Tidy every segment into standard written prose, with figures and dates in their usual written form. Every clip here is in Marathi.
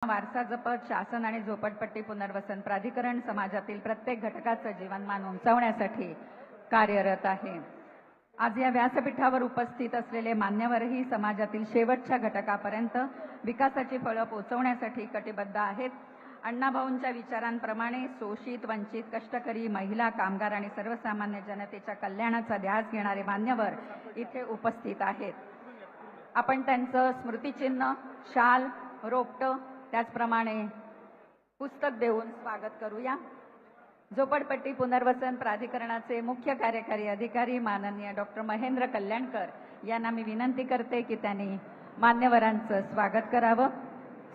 वारसा जपत शासन आणि झोपडपट्टी पुनर्वसन प्राधिकरण समाजातील प्रत्येक घटकाचं जीवनमान उंचावण्यासाठी कार्यरत आहे। आज या व्यासपीठावर उपस्थित असलेले मान्यवरही समाजातील शेवटच्या घटकापर्यंत विकासाची फळं पोहोचवण्यासाठी कटिबद्ध आहेत। अण्णाभाऊंच्या विचारांप्रमाणे शोषित, वंचित, कष्टकरी, महिला, कामगार आणि सर्वसामान्य जनतेच्या कल्याणाचा ध्यास घेणारे मान्यवर इथे उपस्थित आहेत। आपण त्यांचं स्मृतिचिन्ह, शाल, रोपटं त्याचप्रमाणे पुस्तक देऊन स्वागत करूया। झोपडपट्टी पुनर्वसन प्राधिकरणाचे मुख्य कार्यकारी अधिकारी माननीय डॉक्टर महेंद्र कल्याणकर यांना मी विनंती करते की त्यांनी मान्यवरांचं स्वागत करावं।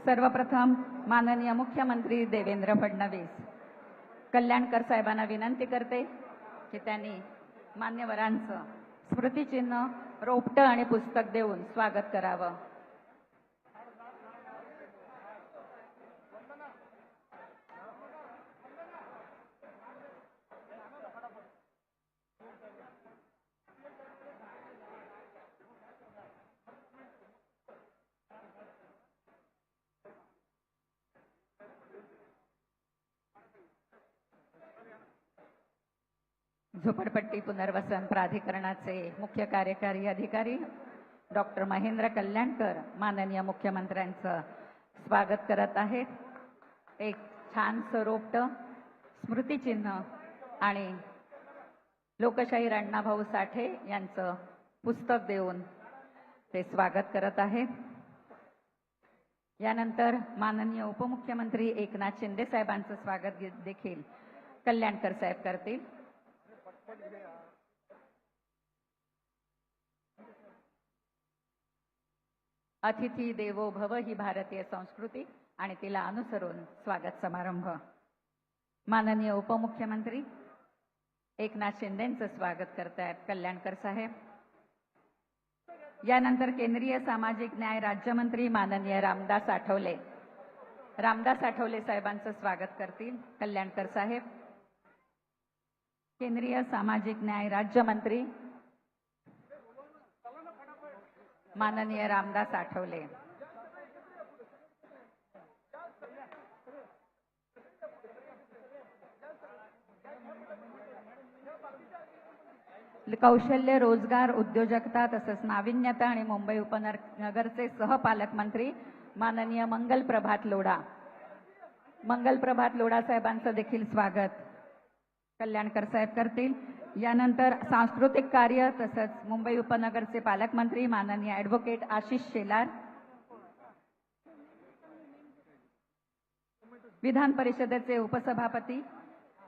सर्वप्रथम माननीय मुख्यमंत्री देवेंद्र फडणवीस कल्याणकर साहेबांना विनंती करते की त्यांनी मान्यवरांचं स्मृतिचिन्ह, रोपटं आणि पुस्तक देऊन स्वागत करावं। झोपडपट्टी पुनर्वसन प्राधिकरणाचे मुख्य कार्यकारी अधिकारी डॉक्टर महेंद्र कल्याणकर माननीय मुख्यमंत्र्यांचं स्वागत करत आहेत। एक छानसं रोपटं, स्मृतिचिन्ह आणि लोकशाहीर अण्णाभाऊ साठे यांचं पुस्तक देऊन ते स्वागत करत आहेत। यानंतर माननीय उपमुख्यमंत्री एकनाथ शिंदे साहेबांचं स्वागत देखील कल्याणकर साहेब करतील। अतिथी देवो भव ही भारतीय संस्कृती आणि तिला अनुसरून स्वागत समारंभ। माननीय उपमुख्यमंत्री एकनाथ शिंदेंचं स्वागत करतायत कल्याणकर साहेब। यानंतर केंद्रीय सामाजिक न्याय राज्यमंत्री माननीय रामदास आठवले साहेबांचं स्वागत करतील कल्याणकर साहेब। केंद्रीय सामाजिक न्याय राज्यमंत्री माननीय रामदास आठवले। कौशल्य, रोजगार, उद्योजकता तसंच नाविन्यता आणि मुंबई उपनगरचे सहपालकमंत्री माननीय मंगल प्रभात लोढा साहेबांचं देखील स्वागत कल्याणकर साहेब करतील। यानंतर सांस्कृतिक कार्य तसंच मुंबई उपनगरचे पालकमंत्री माननीय ॲडव्होकेट आशिष शेलार, विधान परिषदेचे उपसभापती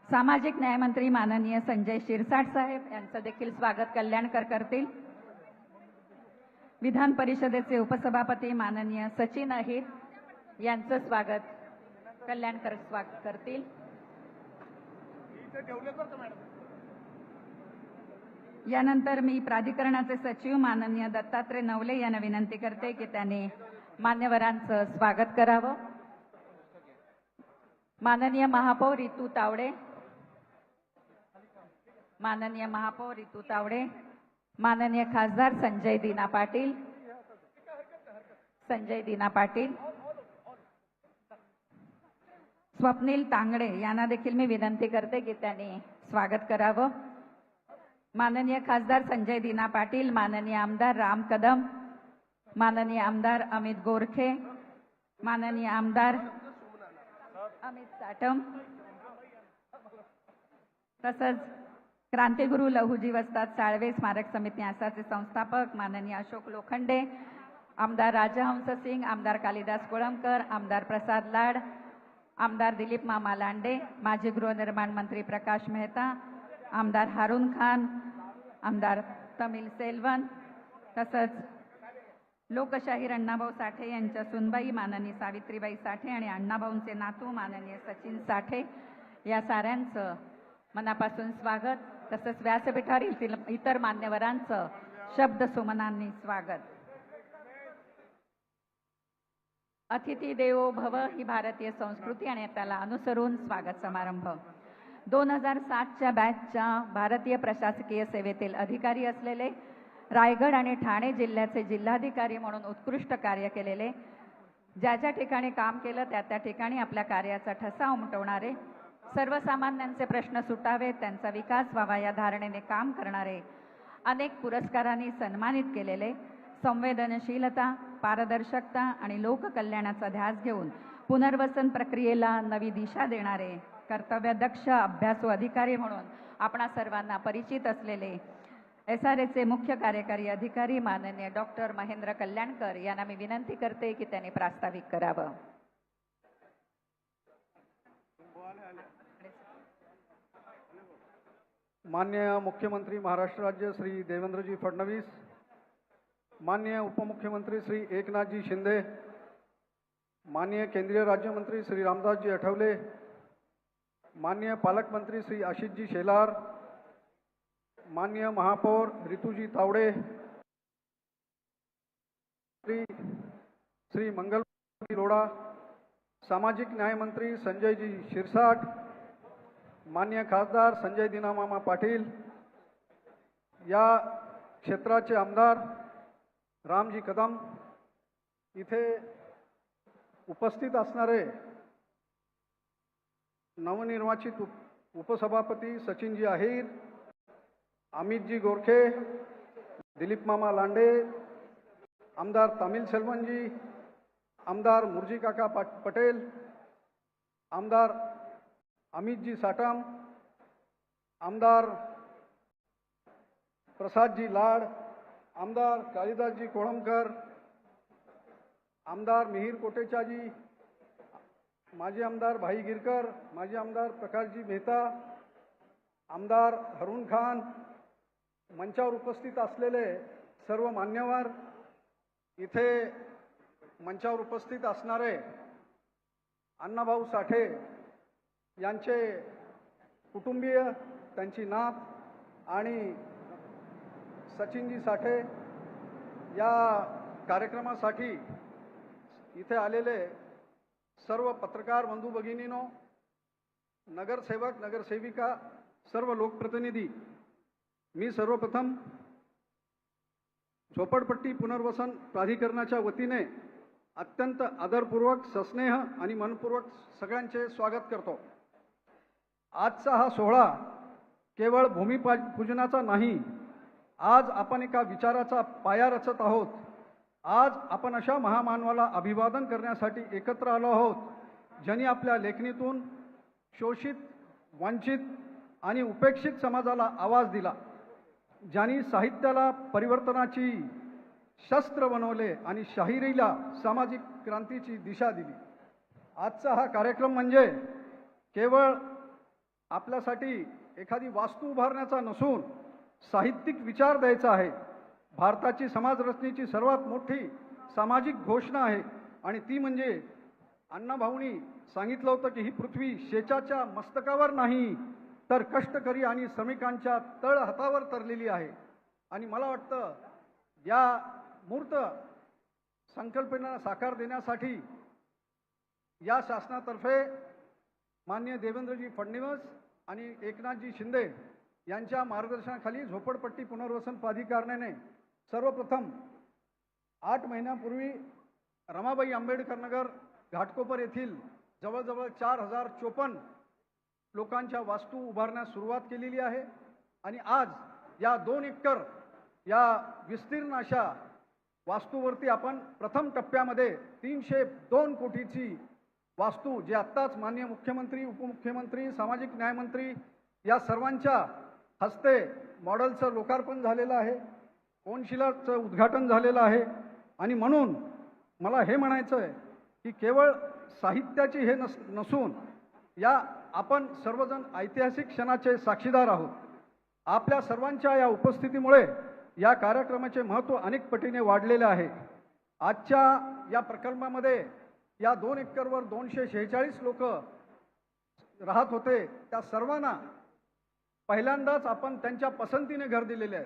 सामाजिक न्यायमंत्री माननीय संजय शिरसाट साहेब यांचं देखील स्वागत कल्याणकर करतील। विधान परिषदेचे उपसभापती माननीय सचिन अहिर यांचं स्वागत कल्याणकर करतील। यानंतर मी प्राधिकरणाचे सचिव माननीय दत्तात्रय नवले यांना विनंती करते की त्यांनी मान्यवरांचं स्वागत करावं। माननीय महापौर रितू तावडे, माननीय खासदार संजय दीना पाटील, स्वप्नील तांगडे यांना देखील मी विनंती करते की त्यांनी स्वागत करावं। माननीय खासदार संजय दीना पाटील, माननीय आमदार राम कदम, माननीय आमदार अमित गोरखे, माननीय आमदार अमित साटम, तसंच क्रांतिगुरु लहुजी वस्ताद साळवे स्मारक समिती न्यासाचे संस्थापक माननीय अशोक लोखंडे, आमदार राजहंस सिंग, आमदार कालिदास कोळंबकर, आमदार प्रसाद लाड, आमदार दिलीप मामा लांडे, माजी गृहनिर्माण मंत्री प्रकाश मेहता, आमदार हारून खान, आमदार तमिल सेल्वन, तसंच लोकशाहीर अण्णाभाऊ साठे यांच्या सुनबाई माननीय सावित्रीबाई साठे आणि अण्णाभाऊंचे नातू माननीय सचिन साठे या साऱ्यांचं मनापासून स्वागत, तसंच व्यासपीठावरील इतर मान्यवरांचं शब्द सुमनांनी स्वागत। अतिथी देवो भव ही भारतीय संस्कृती आणि त्याला अनुसरून स्वागत समारंभ। 2007च्या बॅचच्या भारतीय प्रशासकीय सेवेतील अधिकारी असलेले रायगड आणि ठाणे जिल्ह्याचे जिल्हाधिकारी म्हणून उत्कृष्ट कार्य केलेले ज्या ज्या ठिकाणी काम केलं त्या त्या ठिकाणी आपल्या कार्याचा ठसा उमटवणारे, सर्वसामान्यांचे प्रश्न सुटावेत, त्यांचा विकास व्हावा या धारणेने काम करणारे, अनेक पुरस्कारांनी सन्मानित केलेले, संवेदनशीलता, पारदर्शकता आणि लोककल्याणाचा ध्यास घेऊन पुनर्वसन प्रक्रियेला नवी दिशा देणारे, कर्तव्यदक्ष अभ्यासू अधिकारी म्हणून आपणा सर्वांना परिचित असलेले SRAचे मुख्य कार्यकारी अधिकारी माननीय डॉक्टर महेंद्र कल्याणकर यांना मी विनंती करते की त्यांनी प्रास्ताविक करावं. माननीय मुख्यमंत्री महाराष्ट्र राज्य श्री देवेंद्रजी फडणवीस, माननीय उपमुख्यमंत्री श्री एकनाथजी शिंदे, माननीय केंद्रीय राज्यमंत्री श्री रामदासजी आठवले, माननीय पालकमंत्री श्री आशिषजी शेलार, माननीय महापौर ऋतुजी तावडे, श्री मंगलजी लोढा, सामाजिक न्याय मंत्री संजयजी शिरसाट, माननीय खासदार संजय दिनामामा पाटील, या क्षेत्राचे आमदार रामजी कदम, इथे उपस्थित असणारे नवनिर्वाचित उपसभापती सचिनजी अहिर, अमितजी गोरखे, दिलीप मामा लांडे, आमदार तामिल सेल्वनजी, आमदार मुरजी काका पटेल, आमदार अमितजी साटम, आमदार प्रसादजी लाड, आमदार कालिदासजी कोळंबकर, आमदार मिहीर कोटेचाजी, माजी आमदार भाई गिरकर, माजी आमदार प्रकाशजी मेहता, आमदार हरून खान, मंचावर उपस्थित असलेले सर्व मान्यवर, इथे मंचावर उपस्थित असणारे अण्णाभाऊ साठे यांचे कुटुंबीय, त्यांची नात आणि सचिनजी साठे, या कार्यक्रमासाठी इथे आलेले सर्व पत्रकार बंधू भगिनींनो, नगरसेवक नगरसेविका, सर्व लोकप्रतिनिधी, मी सर्वप्रथम झोपडपट्टी पुनर्वसन प्राधिकरणाच्या वतीने अत्यंत आदरपूर्वक, सस्नेह आणि मनपूर्वक सगळ्यांचे स्वागत करतो. आजचा हा सोहळा केवळ भूमिपूजनाचा नाही, आज आपण एका विचाराचा पाया रचत आहोत. आज आपण अशा महामानवाला अभिवादन करण्यासाठी एकत्र आलो आहोत, ज्यांनी आपल्या लेखणीतून शोषित, वंचित आणि उपेक्षित समाजाला आवाज दिला, ज्यांनी साहित्याला परिवर्तनाची शस्त्र बनवले आणि शाहिरीला सामाजिक क्रांतीची दिशा दिली. आजचा हा कार्यक्रम म्हणजे केवळ आपल्यासाठी एखादी वास्तू उभारण्याचा नसून साहित्यिक विचार द्यायचा आहे. भारताची समाजरचनेची सर्वात मोठी सामाजिक घोषणा आहे आणि ती म्हणजे अण्णाभाऊंनी सांगितलं होतं की ही पृथ्वी शेचाच्या मस्तकावर नाही तर कष्टकरी आणि श्रमिकांच्या तळहातावर तरलेली आहे. आणि मला वाटतं या मूर्त संकल्पना साकार देण्यासाठी या शासनातर्फे माननीय देवेंद्रजी फडणवीस आणि एकनाथजी शिंदे यांच्या मार्गदर्शनाखाली झोपडपट्टी पुनर्वसन प्राधिकरणाने सर्वप्रथम 8 महिन्यापूर्वी रमाबाई आंबेडकर नगर घाटकोपर येथील जवळजवळ 4054 लोकांच्या वास्तू उभारण्यास सुरुवात केलेली आहे. आणि आज या 2 एकर या विस्तीर्ण अशा वास्तूवरती आपण प्रथम टप्प्यामध्ये 302 कोटीची वास्तू, जे आत्ताच माननीय मुख्यमंत्री, उपमुख्यमंत्री, सामाजिक न्यायमंत्री या सर्वांच्या हस्ते मॉडेलचं लोकार्पण झालेलं आहे, कोनशिलाचं उद्घाटन झालेलं आहे. आणि म्हणून मला हे म्हणायचं आहे की केवळ साहित्याची हे नसून या आपण सर्वजण ऐतिहासिक क्षणाचे साक्षीदार आहोत. आपल्या सर्वांच्या या उपस्थितीमुळे या कार्यक्रमाचे महत्त्व अनेक पटीने वाढलेले आहे. आजच्या या प्रकल्पामध्ये या 2 एकरवर 246 लोक राहत होते. त्या सर्वांना पहिल्यांदाच आपण त्यांच्या पसंतीने घर दिलेले आहे.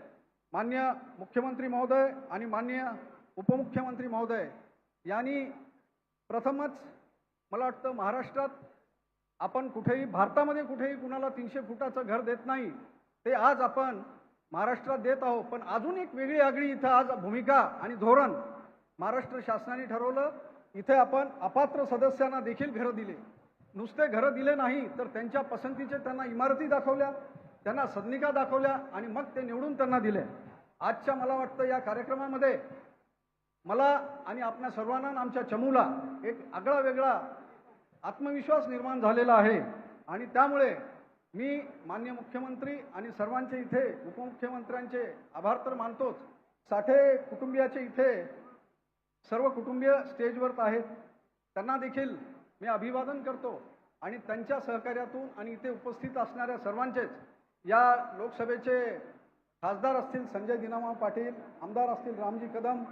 माननीय मुख्यमंत्री महोदय आणि माननीय उपमुख्यमंत्री महोदय यांनी प्रथमच, मला वाटतं महाराष्ट्रात आपण कुठेही, भारतामध्ये कुठेही कुणाला 300 फुटाचं घर देत नाही, ते आज आपण महाराष्ट्रात देत आहोत. पण अजून एक वेगळी आगळी इथं आज भूमिका आणि धोरण महाराष्ट्र शासनाने ठरवलं इथे आपण अपात्र सदस्यांना देखील घरं दिले. नुसते घरं दिले नाही तर त्यांच्या पसंतीचे त्यांना इमारती दाखवल्या, त्यांना सदनिका दाखवल्या आणि मग ते निवडून त्यांना दिले. आजच्या मला वाटतं या कार्यक्रमामध्ये मला आणि आपल्या सर्वांना आणि आमच्या चमूला एक आगळा वेगळा आत्मविश्वास निर्माण झालेला आहे. आणि त्यामुळे मी माननीय मुख्यमंत्री आणि सर्वांचे इथे उपमुख्यमंत्र्यांचे आभार तर मानतोच. साठे कुटुंबियाचे इथे सर्व कुटुंबीय स्टेजवर आहेत, त्यांना देखील मी अभिवादन करतो. आणि त्यांच्या सहकार्यातून आणि इथे उपस्थित असणाऱ्या सर्वांचेच, या लोकसभेचे खासदार असतील संजय दिनामा पाटील, आमदार असतील रामजी कदम,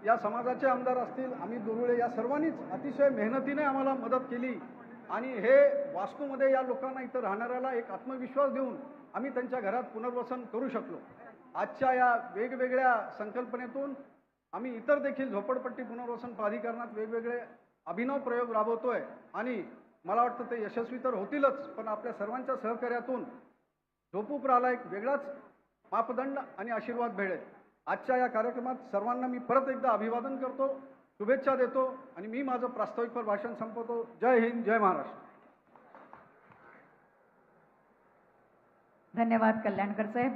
या समाजाचे आमदार असतील अमित दुर्गुळे, या सर्वांनीच अतिशय मेहनतीने आम्हाला मदत केली. आणि हे वास्तूमध्ये या लोकांना इथं राहणाऱ्याला एक आत्मविश्वास देऊन आम्ही त्यांच्या घरात पुनर्वसन करू शकलो. आजच्या या वेगवेगळ्या संकल्पनेतून आम्ही इतर देखील झोपडपट्टी पुनर्वसन प्राधिकरणात वेगवेगळे अभिनव प्रयोग राबवतोय आणि मला वाटतं ते यशस्वी तर होतीलच, पण आपल्या सर्वांच्या सहकार्यातून झोपूपुराला एक वेगळाच मापदंड आणि आशीर्वाद मिळेल. आजच्या या कार्यक्रमात सर्वांना मी परत एकदा अभिवादन करतो, शुभेच्छा देतो आणि मी माझं प्रास्ताविकपर भाषण संपवतो. जय हिंद, जय महाराष्ट्र. धन्यवाद कल्याणकर साहेब.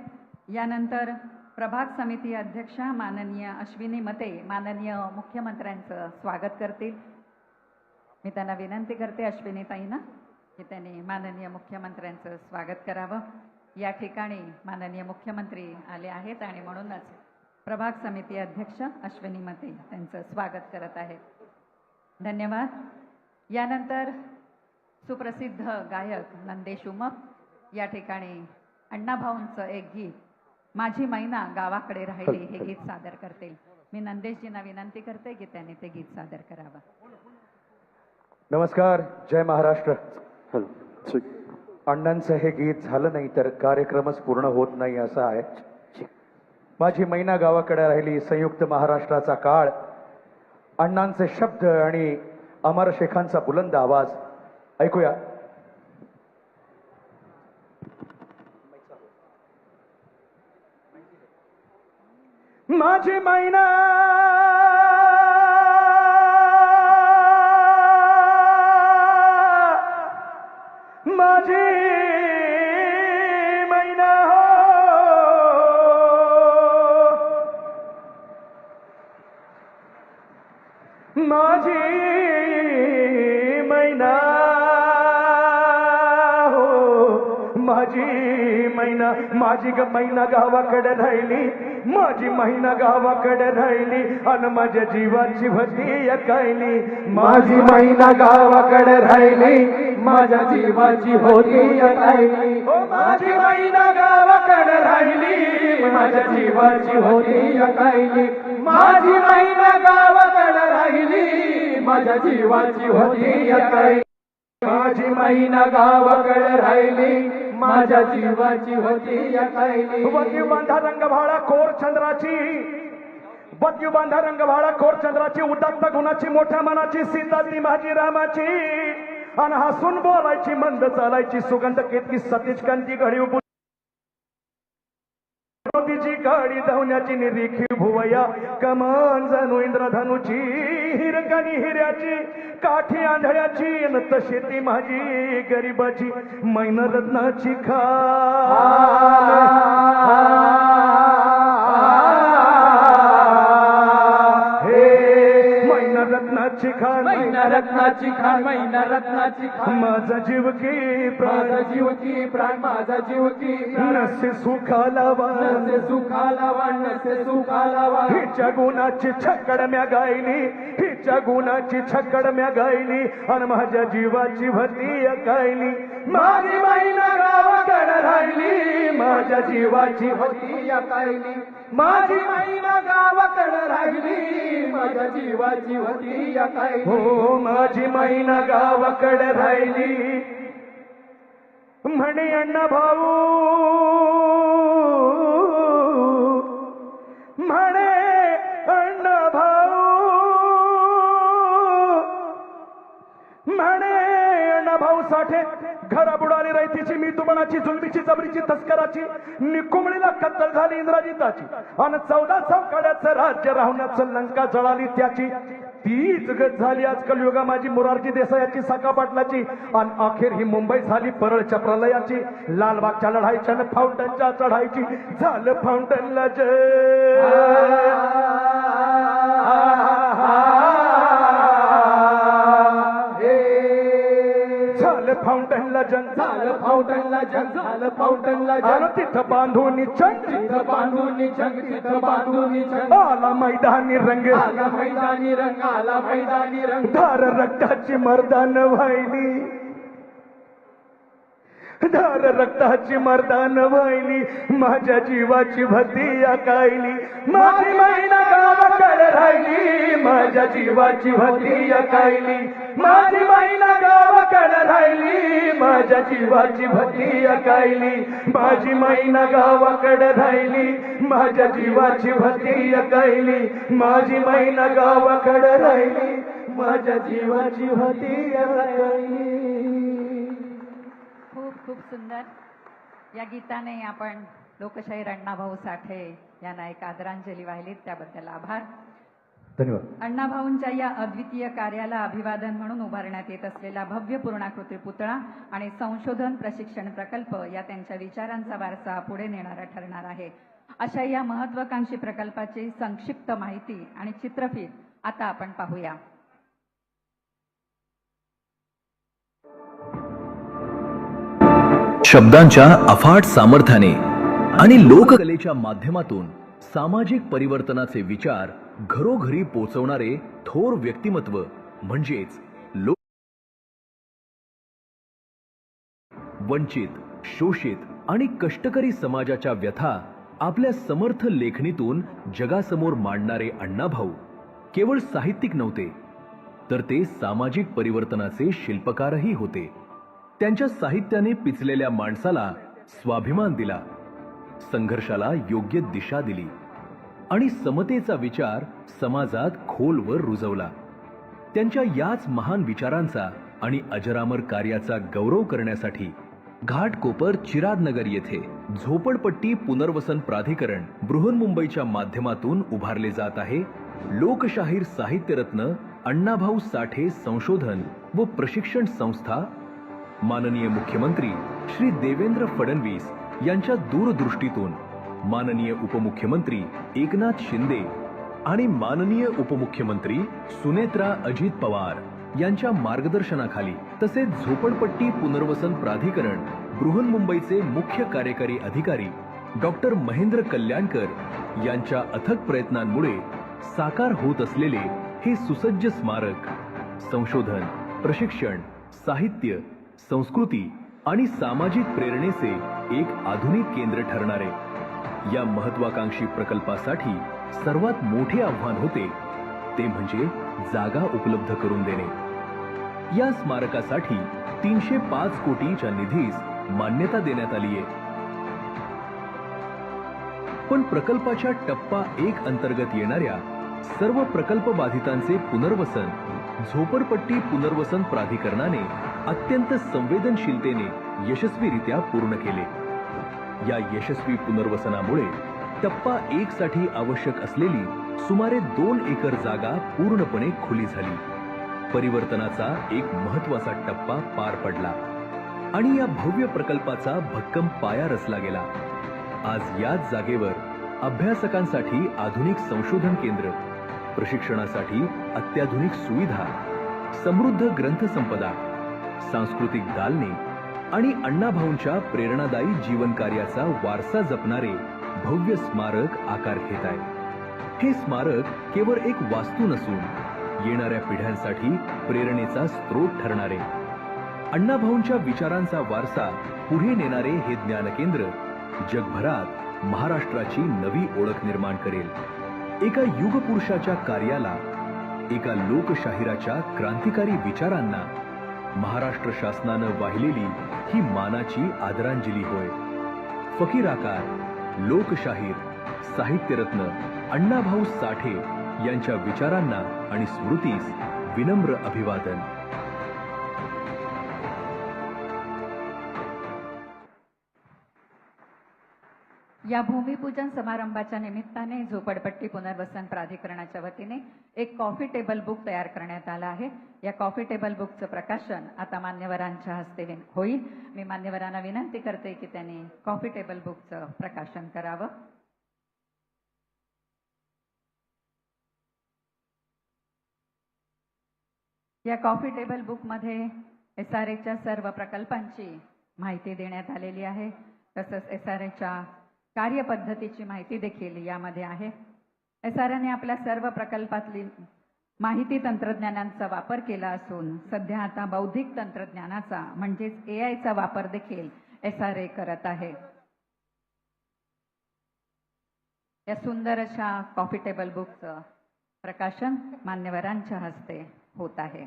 यानंतर प्रभाग समिती अध्यक्षा माननीय अश्विनी मते माननीय मुख्यमंत्र्यांचं स्वागत करतील. मी त्यांना विनंती करते अश्विनी ताईंना की त्यांनी माननीय मुख्यमंत्र्यांचं स्वागत करावं. या ठिकाणी माननीय मुख्यमंत्री आले आहेत आणि म्हणूनच प्रभाग समिती अध्यक्ष अश्विनी मते त्यांचं स्वागत करत आहेत. धन्यवाद. यानंतर सुप्रसिद्ध गायक नंदेश उमप या ठिकाणी अण्णाभाऊंचं एक गीत माझी मैना गावाकडे राहिली हे गीत सादर करतील. मी नंदेशजींना विनंती करते की त्यांनी ते गीत सादर करावं. नमस्कार, जय महाराष्ट्र. अण्णांचं हे गीत झालं नाही तर कार्यक्रमच पूर्ण होत नाही असं आहे. माझी मैना गावाकडे राहिली, संयुक्त महाराष्ट्राचा काळ, अण्णांचे शब्द आणि अमर शेखांचा बुलंद आवाज ऐकूया. माझी मैना माझी मैना माझी मैना हो माझी मैना, माझी ग मैना गावाकडे राहिली, माझी मैना गावाकडे राहिली आणि माझ्या जीवाची होती अकायली. माझी मैना गावाकडे राहिली, माझ्या जीवाची होती अकायली. हो माझी मैना गावाकडे राहिली, माझ्या जीवाची होती अकायली. माझी मैना गावाकडे राहिली, माझ्या जीवाची होती अकायली. माझी मैना गावाकडे राहिली, माझ्या जीवाची होती अकायली. बद्यू बांधा रंग भाळा कोर चंद्राची, बद्यू बांधा रंग भाळा कोर चंद्राची, उदात्त गुणाची, मोठ्या मनाची, सीता ती माझी रामाची, आणि हसून बोलायची, मंद चालायची, सुगंध केतकी सतीश कांती घडी तिची गाडी धावण्याची, निरीखी भुवया कमान जणू इंद्रधनुची, हिरकणी हिऱ्याची, काठी आंधळ्याची, नत शेती माझी गरीबाची, मैन रत्नाची रत्नाची खान, मैना रत्नाची खान, मैना रत्नाची खान. माझा जीव की प्राण, माझा जीव की प्राण, माझा जीव की प्राण. नसे सुखाला वाण, नसे सुखाला वाण, नसे सुखाला वाण. हिच्या गुणाची छकड म्या गायली, हिच्या गुणाची छकड म्या गायली आणि माझ्या जीवाची होती अकायली. माझी मैना गावाकडे राहिली, माझ्या जीवाची होती अकायली. माझी मैना गावाकडे राहिली, माझ्या जीवाची होती अकायली. हो माझी मैना गावाकडे राहिली, म्हणे अण्णा भाऊ, म्हणे अण्णा भाऊ, म्हणे अण्णा भाऊ साठे घरा बुडाली रयतीची, मी तुमणाची, जुलबीची, जबरीची, तस्कराची, निकुंबळीला कत्तल झाली इंद्रजिताची, आणि 14 चौकाड्याचं राज्य राहण्याचं लंका जळाली त्याची. तीच गत झाली आजकाल युगा माझी मोरारजी देसायाची, सखा पाटलाची, आणि अखेर ही मुंबई झाली परळच्या प्रलयाची. लालबागच्या लढाईच्या आणि फाउंटनच्या चढाईची झालं फाउंटनला फाउंटनला जंग, झालं फाउंटनला जंग, झालं फाउंटनला जंग, तिथं बांधून जंग, तिथं बांधून जंग, तिथं बांधून जंग, आला मैदानी रंग, आला मैदानी रंग, आला मैदानी रंग, धार रक्ताची मर्दान व्हायली, धार रक्ताची मर्दान व्हायली, माझ्या जीवाची भती अकायली, माझी महिना गावाकडे राहिली, माझ्या जीवाची भती अकायली, माझी महिना गावाकडे राहिली, माझ्या जीवाची भती अकायली, माझी महिना गावाकडे राहिली, माझ्या जीवाची भती अकायली, माझी महिना गावाकडे राहिली, माझ्या जीवाची भती अकायली. खूप खूप सुंदर. या गीताने आपण लोकशाहीर अण्णाभाऊ साठे यांना एक आदरांजली वाहिलीत, त्याबद्दल आभार. धन्यवाद. अण्णाभाऊंच्या या अद्वितीय कार्याला अभिवादन म्हणून उभारण्यात येत असलेला भव्य पूर्णाकृती पुतळा आणि संशोधन प्रशिक्षण प्रकल्प या त्यांच्या विचारांचा वारसा पुढे नेणारा ठरणार आहे. अशा या महत्वाकांक्षी प्रकल्पाची संक्षिप्त माहिती आणि चित्रफित आता आपण पाहूया. शब्दांच्या अफाट सामर्थ्याने आणि लोककलेच्या माध्यमातून सामाजिक परिवर्तनाचे विचार घरोघरी पोहोचवणारे थोर व्यक्तिमत्व म्हणजेच वंचित, शोषित आणि कष्टकरी समाजाच्या व्यथा आपल्या समर्थ लेखणीतून जगासमोर मांडणारे अण्णाभाऊ केवळ साहित्यिक नव्हते, तर ते सामाजिक परिवर्तनाचे शिल्पकारही होते. त्यांच्या साहित्याने पिचलेल्या माणसाला स्वाभिमान दिला, संघर्षाला योग्य दिशा दिली आणि समतेचा विचार समाजात खोलवर रुजवला. त्यांच्या याच महान विचारांचा आणि अजरामर कार्याचा गौरव करण्यासाठी घाटकोपर चिरादनगर येथे झोपडपट्टी पुनर्वसन प्राधिकरण बृहन्मुंबईच्या माध्यमातून उभारले जात आहे लोकशाहीर साहित्यरत्न अण्णाभाऊ साठे संशोधन व प्रशिक्षण संस्था. माननीय मुख्यमंत्री श्री देवेंद्र फडणवीस यांच्या दूरदृष्टीतून माननीय उपमुख्यमंत्री एकनाथ शिंदे आणि माननीय उपमुख्यमंत्री सुनेत्रा अजित पवार यांच्या मार्गदर्शनाखाली तसेच झोपडपट्टी पुनर्वसन प्राधिकरण बृहन्मुंबईचे मुख्य कार्यकारी अधिकारी डॉक्टर महेंद्र कल्याणकर यांच्या अथक प्रयत्नांमुळे साकार होत असलेले हे सुसज्ज स्मारक संशोधन, प्रशिक्षण, साहित्य, संस्कृती आणि सामाजिक प्रेरणेचे एक आधुनिक केंद्र ठरणारे. या महत्वाकांक्षी प्रकल्पासाठी सर्वात मोठे आव्हान होते ते म्हणजे जागा उपलब्ध करून देणे. या स्मारकासाठी 305 कोटीच्या निधीस मान्यता देण्यात आली आहे. पण प्रकल्पाच्या टप्पा 1 अंतर्गत येणाऱ्या सर्व प्रकल्प बाधितांचे पुनर्वसन झोपडपट्टी पुनर्वसन प्राधिकरणाने अत्यंत संवेदनशीलतेने यशस्वीरित्या पूर्ण केले. या यशस्वी पुनर्वसनामुळे टप्पा 1 साठी आवश्यक असलेली सुमारे 2 एकर जागा पूर्णपणे खुली झाली. परिवर्तनाचा एक महत्वाचा टप्पा पार पडला आणि या भव्य प्रकल्पाचा भक्कम पाया रचला गेला. आज याच जागेवर अभ्यासकांसाठी आधुनिक संशोधन केंद्र, प्रशिक्षणासाठी अत्याधुनिक सुविधा, समृद्ध ग्रंथसंपदा, सांस्कृतिक दालने आणि अण्णाभाऊंच्या प्रेरणादायी जीवन कार्याचा वारसा जपणारे भव्य स्मारक आकार घेत आहे. हे स्मारक केवळ एक वास्तू नसून येणाऱ्या पिढ्यांसाठी प्रेरणेचा स्रोत ठरणारे, अण्णाभाऊंच्या विचारांचा वारसा पुढे नेणारे हे ज्ञानकेंद्र जगभरात महाराष्ट्राची नवी ओळख निर्माण करेल. एका युगपुरुषाच्या कार्याला, एका लोकशाहिराच्या क्रांतिकारी विचारांना महाराष्ट्र शासनानं वाहिलेली ही मानाची आदरांजली होय. फकीराकार, लोकशाहीर, साहित्यरत्न अण्णाभाऊ साठे यांच्या विचारांना आणि स्मृतीस विनम्र अभिवादन. या भूमिपूजन समारंभाच्या निमित्ताने झोपडपट्टी पुनर्वसन प्राधिकरणाच्या वतीने एक कॉफी टेबल बुक तयार करण्यात आलं आहे. या कॉफी टेबल बुकचं प्रकाशन आता मान्यवरांच्या हस्ते होईल. मी मान्यवरांना विनंती करते की त्यांनी कॉफी टेबल बुकचं प्रकाशन करावं. या कॉफी टेबल बुकमध्ये SRAच्या सर्व प्रकल्पांची माहिती देण्यात आलेली आहे. तसंच SRAच्या कार्यपद्धतीची माहिती देखील यामध्ये आहे. SRAने आपल्या सर्व प्रकल्पातली माहिती तंत्रज्ञानांचा वापर केला असून सध्या आता बौद्धिक तंत्रज्ञानाचा म्हणजेच AIचा वापर देखील SRA करत आहे. या सुंदर अशा कॉफी टेबल बुकचं प्रकाशन मान्यवरांच्या हस्ते होत आहे.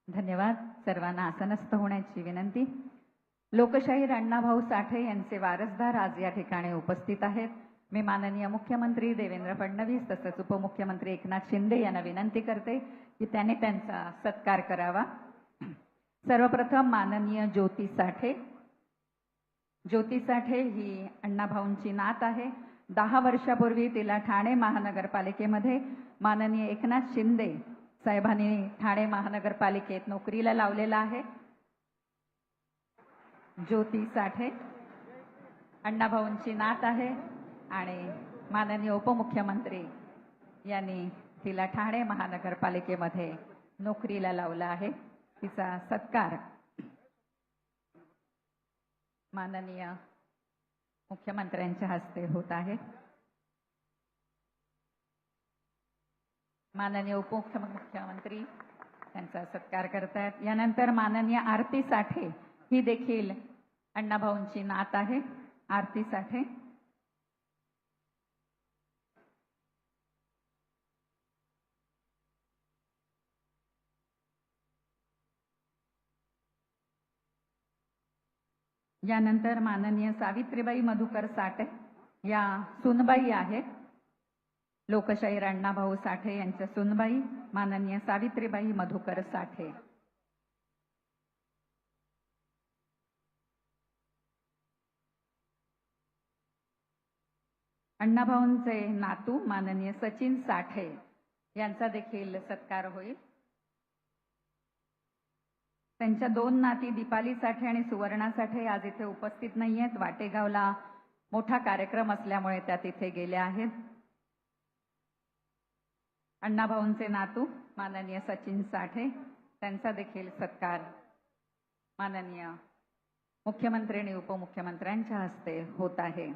धन्यवाद. सर्वांना आसनस्थ होण्याची विनंती. लोकशाहीर अण्णाभाऊ साठे यांचे वारसदार आज या ठिकाणी उपस्थित आहेत. मी माननीय मुख्यमंत्री देवेंद्र फडणवीस तसंच उपमुख्यमंत्री एकनाथ शिंदे यांना विनंती करते की त्यांनी त्यांचा सत्कार करावा. सर्वप्रथम माननीय ज्योती साठे. ज्योती साठे ही अण्णाभाऊंची नात आहे. 10 वर्षापूर्वी तिला ठाणे महानगरपालिकेमध्ये माननीय एकनाथ शिंदे साहेबांनी ठाणे महानगरपालिकेत नोकरीला लावलेला आहे. ज्योती साठे अण्णाभाऊंची नात आहे आणि माननीय उपमुख्यमंत्री यांनी तिला ठाणे महानगरपालिकेमध्ये नोकरीला लावला आहे. तिचा सत्कार माननीय मुख्यमंत्र्यांच्या हस्ते होत आहे. माननीय उपमुख्यमंत्री त्यांचा सत्कार करतायत. यानंतर माननीय आरती साठे ही देखील अण्णाभाऊंची नात आहे. आरती साठे यानंतर माननीय सावित्रीबाई मधुकर साठे या सुनबाई आहेत. लोकशाहीर अण्णाभाऊ साठे यांच्या सुनबाई माननीय सावित्रीबाई मधुकर साठे. अण्णाभाऊंचे नातू माननीय सचिन साठे यांचा देखील सत्कार होईल. त्यांच्या 2 नाती दीपाली साठे आणि सुवर्णा साठे आज इथे उपस्थित नाहीयेत. वाटेगावला मोठा कार्यक्रम असल्यामुळे त्या तिथे गेल्या आहेत. अण्णाभाऊंचे नातू माननीय सचिन साठे त्यांचा देखील सत्कार माननीय मुख्यमंत्री आणि उपमुख्यमंत्र्यांच्या हस्ते होत आहे.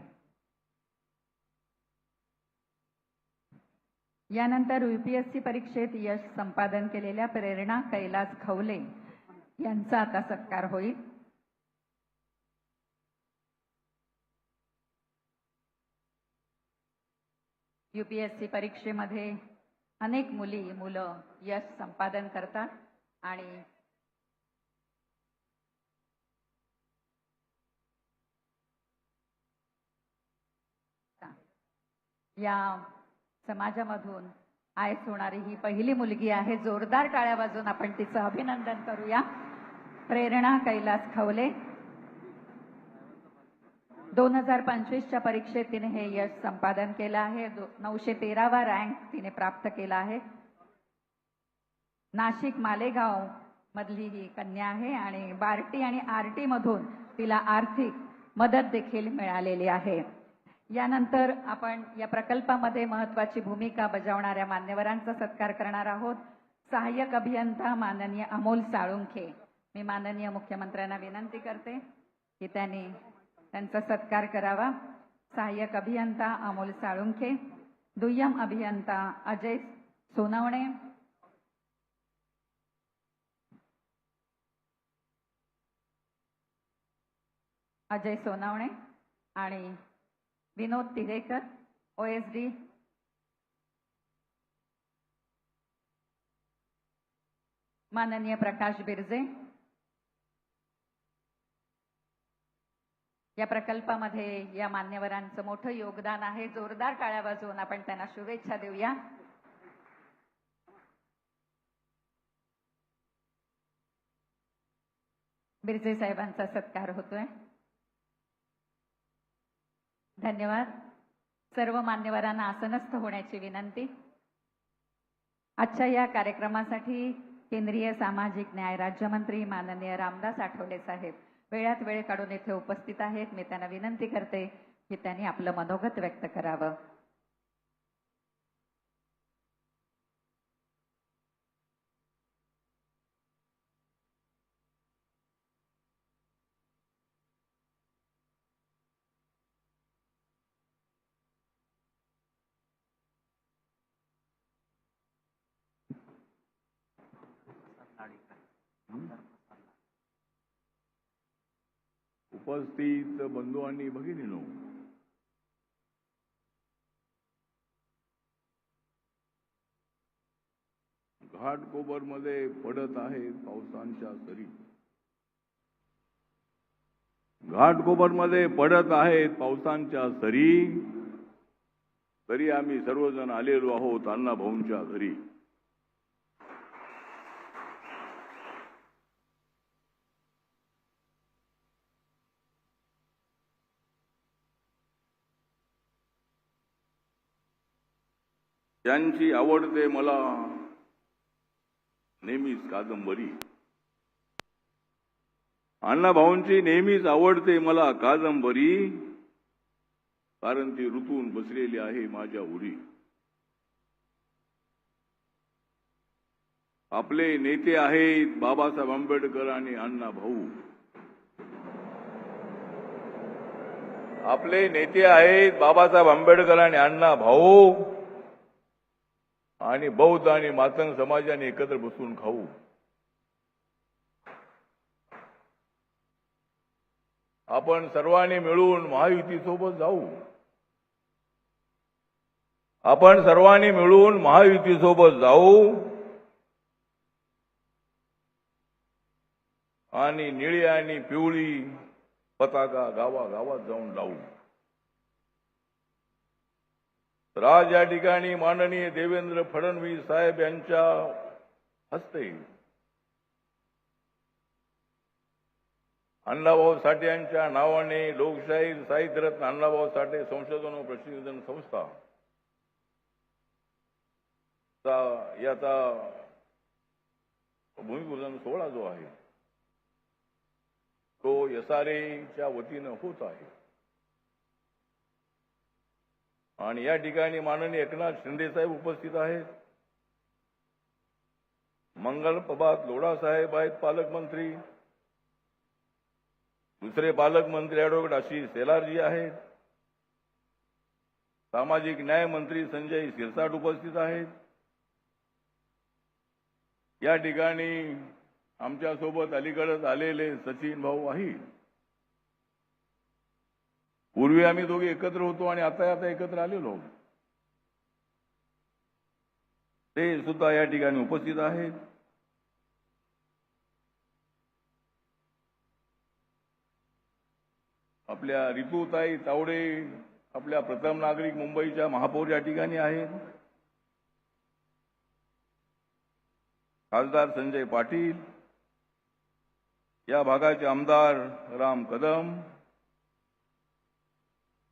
यानंतर UPSC परीक्षेत यश संपादन केलेल्या प्रेरणा कैलास खवले यांचा आता सत्कार होईल. UPSC परीक्षेमध्ये अनेक मुलं यश संपादन करतात आणि या समाजामधून आयस होणारी ही पहिली मुलगी आहे. जोरदार टाळ्या वाजवून आपण तिचं अभिनंदन करूया. प्रेरणा कैलास खवले 2025च्या परीक्षेत तिने हे यश संपादन केलं आहे. 913वा रँक तिने प्राप्त केला आहे. नाशिक मालेगाव मधली ही कन्या आहे आणि बार्टी आणि RT मधून तिला आर्थिक मदत देखील मिळालेली आहे. यानंतर आपण या प्रकल्पामध्ये महत्त्वाची भूमिका बजावणाऱ्या मान्यवरांचा सत्कार करणार आहोत. सहाय्यक अभियंता माननीय अमोल साळुंखे. मी माननीय मुख्यमंत्र्यांना विनंती करते की त्यांनी त्यांचा सत्कार करावा. सहाय्यक अभियंता अमोल साळुंखे. दुय्यम अभियंता अजय सोनवणे. अजय सोनवणे आणि विनोद तिरेकर OSD. माननीय प्रकाश बिरजे. या प्रकल्पामध्ये या मान्यवरांचं मोठं योगदान आहे. जोरदार टाळ्या वाजवून आपण त्यांना शुभेच्छा देऊया. बिरजे साहेबांचा सत्कार होतोय. धन्यवाद. सर्व मान्यवरांना आसनस्थ होण्याची विनंती. आजच्या या कार्यक्रमासाठी केंद्रीय सामाजिक न्याय राज्यमंत्री माननीय रामदास आठवले साहेब वेळात वेळ काढून येथे उपस्थित आहेत. मी त्यांना विनंती करते की त्यांनी आपलं मनोगत व्यक्त करावं. उपस्थित बंधू आणि भगिनींनो, घाटकोपरमध्ये पडत आहेत पावसांच्या सरी. घाटकोपरमध्ये पडत आहेत पावसांच्या सरी. तरी आम्ही सर्वजण आलेलो आहोत अण्णाभाऊंच्या घरी. त्यांची आवडते मला नेहमीच कादंबरी. अण्णाभाऊंची नेहमीच आवडते मला कादंबरी, कारण ती ऋतून बसलेली आहे माझ्या उरी. आपले नेते आहेत बाबासाहेब आंबेडकर आणि अण्णाभाऊ. आपले नेते आहेत बाबासाहेब आंबेडकर आणि अण्णाभाऊ. आणि बौद्ध आणि मातंग समाजाने एकत्र बसून खाऊ. आपण सर्वांनी मिळून महायुतीसोबत जाऊ. आपण सर्वांनी मिळून महायुतीसोबत जाऊ आणि निळी आणि पिवळी पताका गावागावात जाऊन लावू. राज या ठिकाणी माननीय देवेंद्र फडणवीस साहेब यांच्या हस्ते अण्णाभाऊ साठे यांच्या नावाने लोकशाही साहित्यरत्न अण्णाभाऊ साठे संशोधन व प्रशिक्षण संस्था याचा भूमिपूजन सोहळा जो आहे तो SRAच्या वतीनं होत आहे. आणि या ठिकाणी माननीय एकनाथ शिंदे साहेब उपस्थित आहेत. मंगल प्रभात लोढा साहेब आहेत पालकमंत्री. दुसरे पालकमंत्री ॲडव्होकेट आशिष शेलारजी आहेत. सामाजिक न्याय मंत्री संजय शिरसाट उपस्थित आहेत. या ठिकाणी आमच्यासोबत अलीकडेच आलेले सचिन भाऊ आहेत. पूर्वी आम्ही दोघे एकत्र होतो आणि आता एकत्र आलेलो. ते सुद्धा या ठिकाणी उपस्थित आहेत. आपल्या रितुताई तावडे आपल्या प्रथम नागरिक मुंबईच्या महापौर या ठिकाणी आहेत. खासदार संजय पाटील, या भागाचे आमदार राम कदम,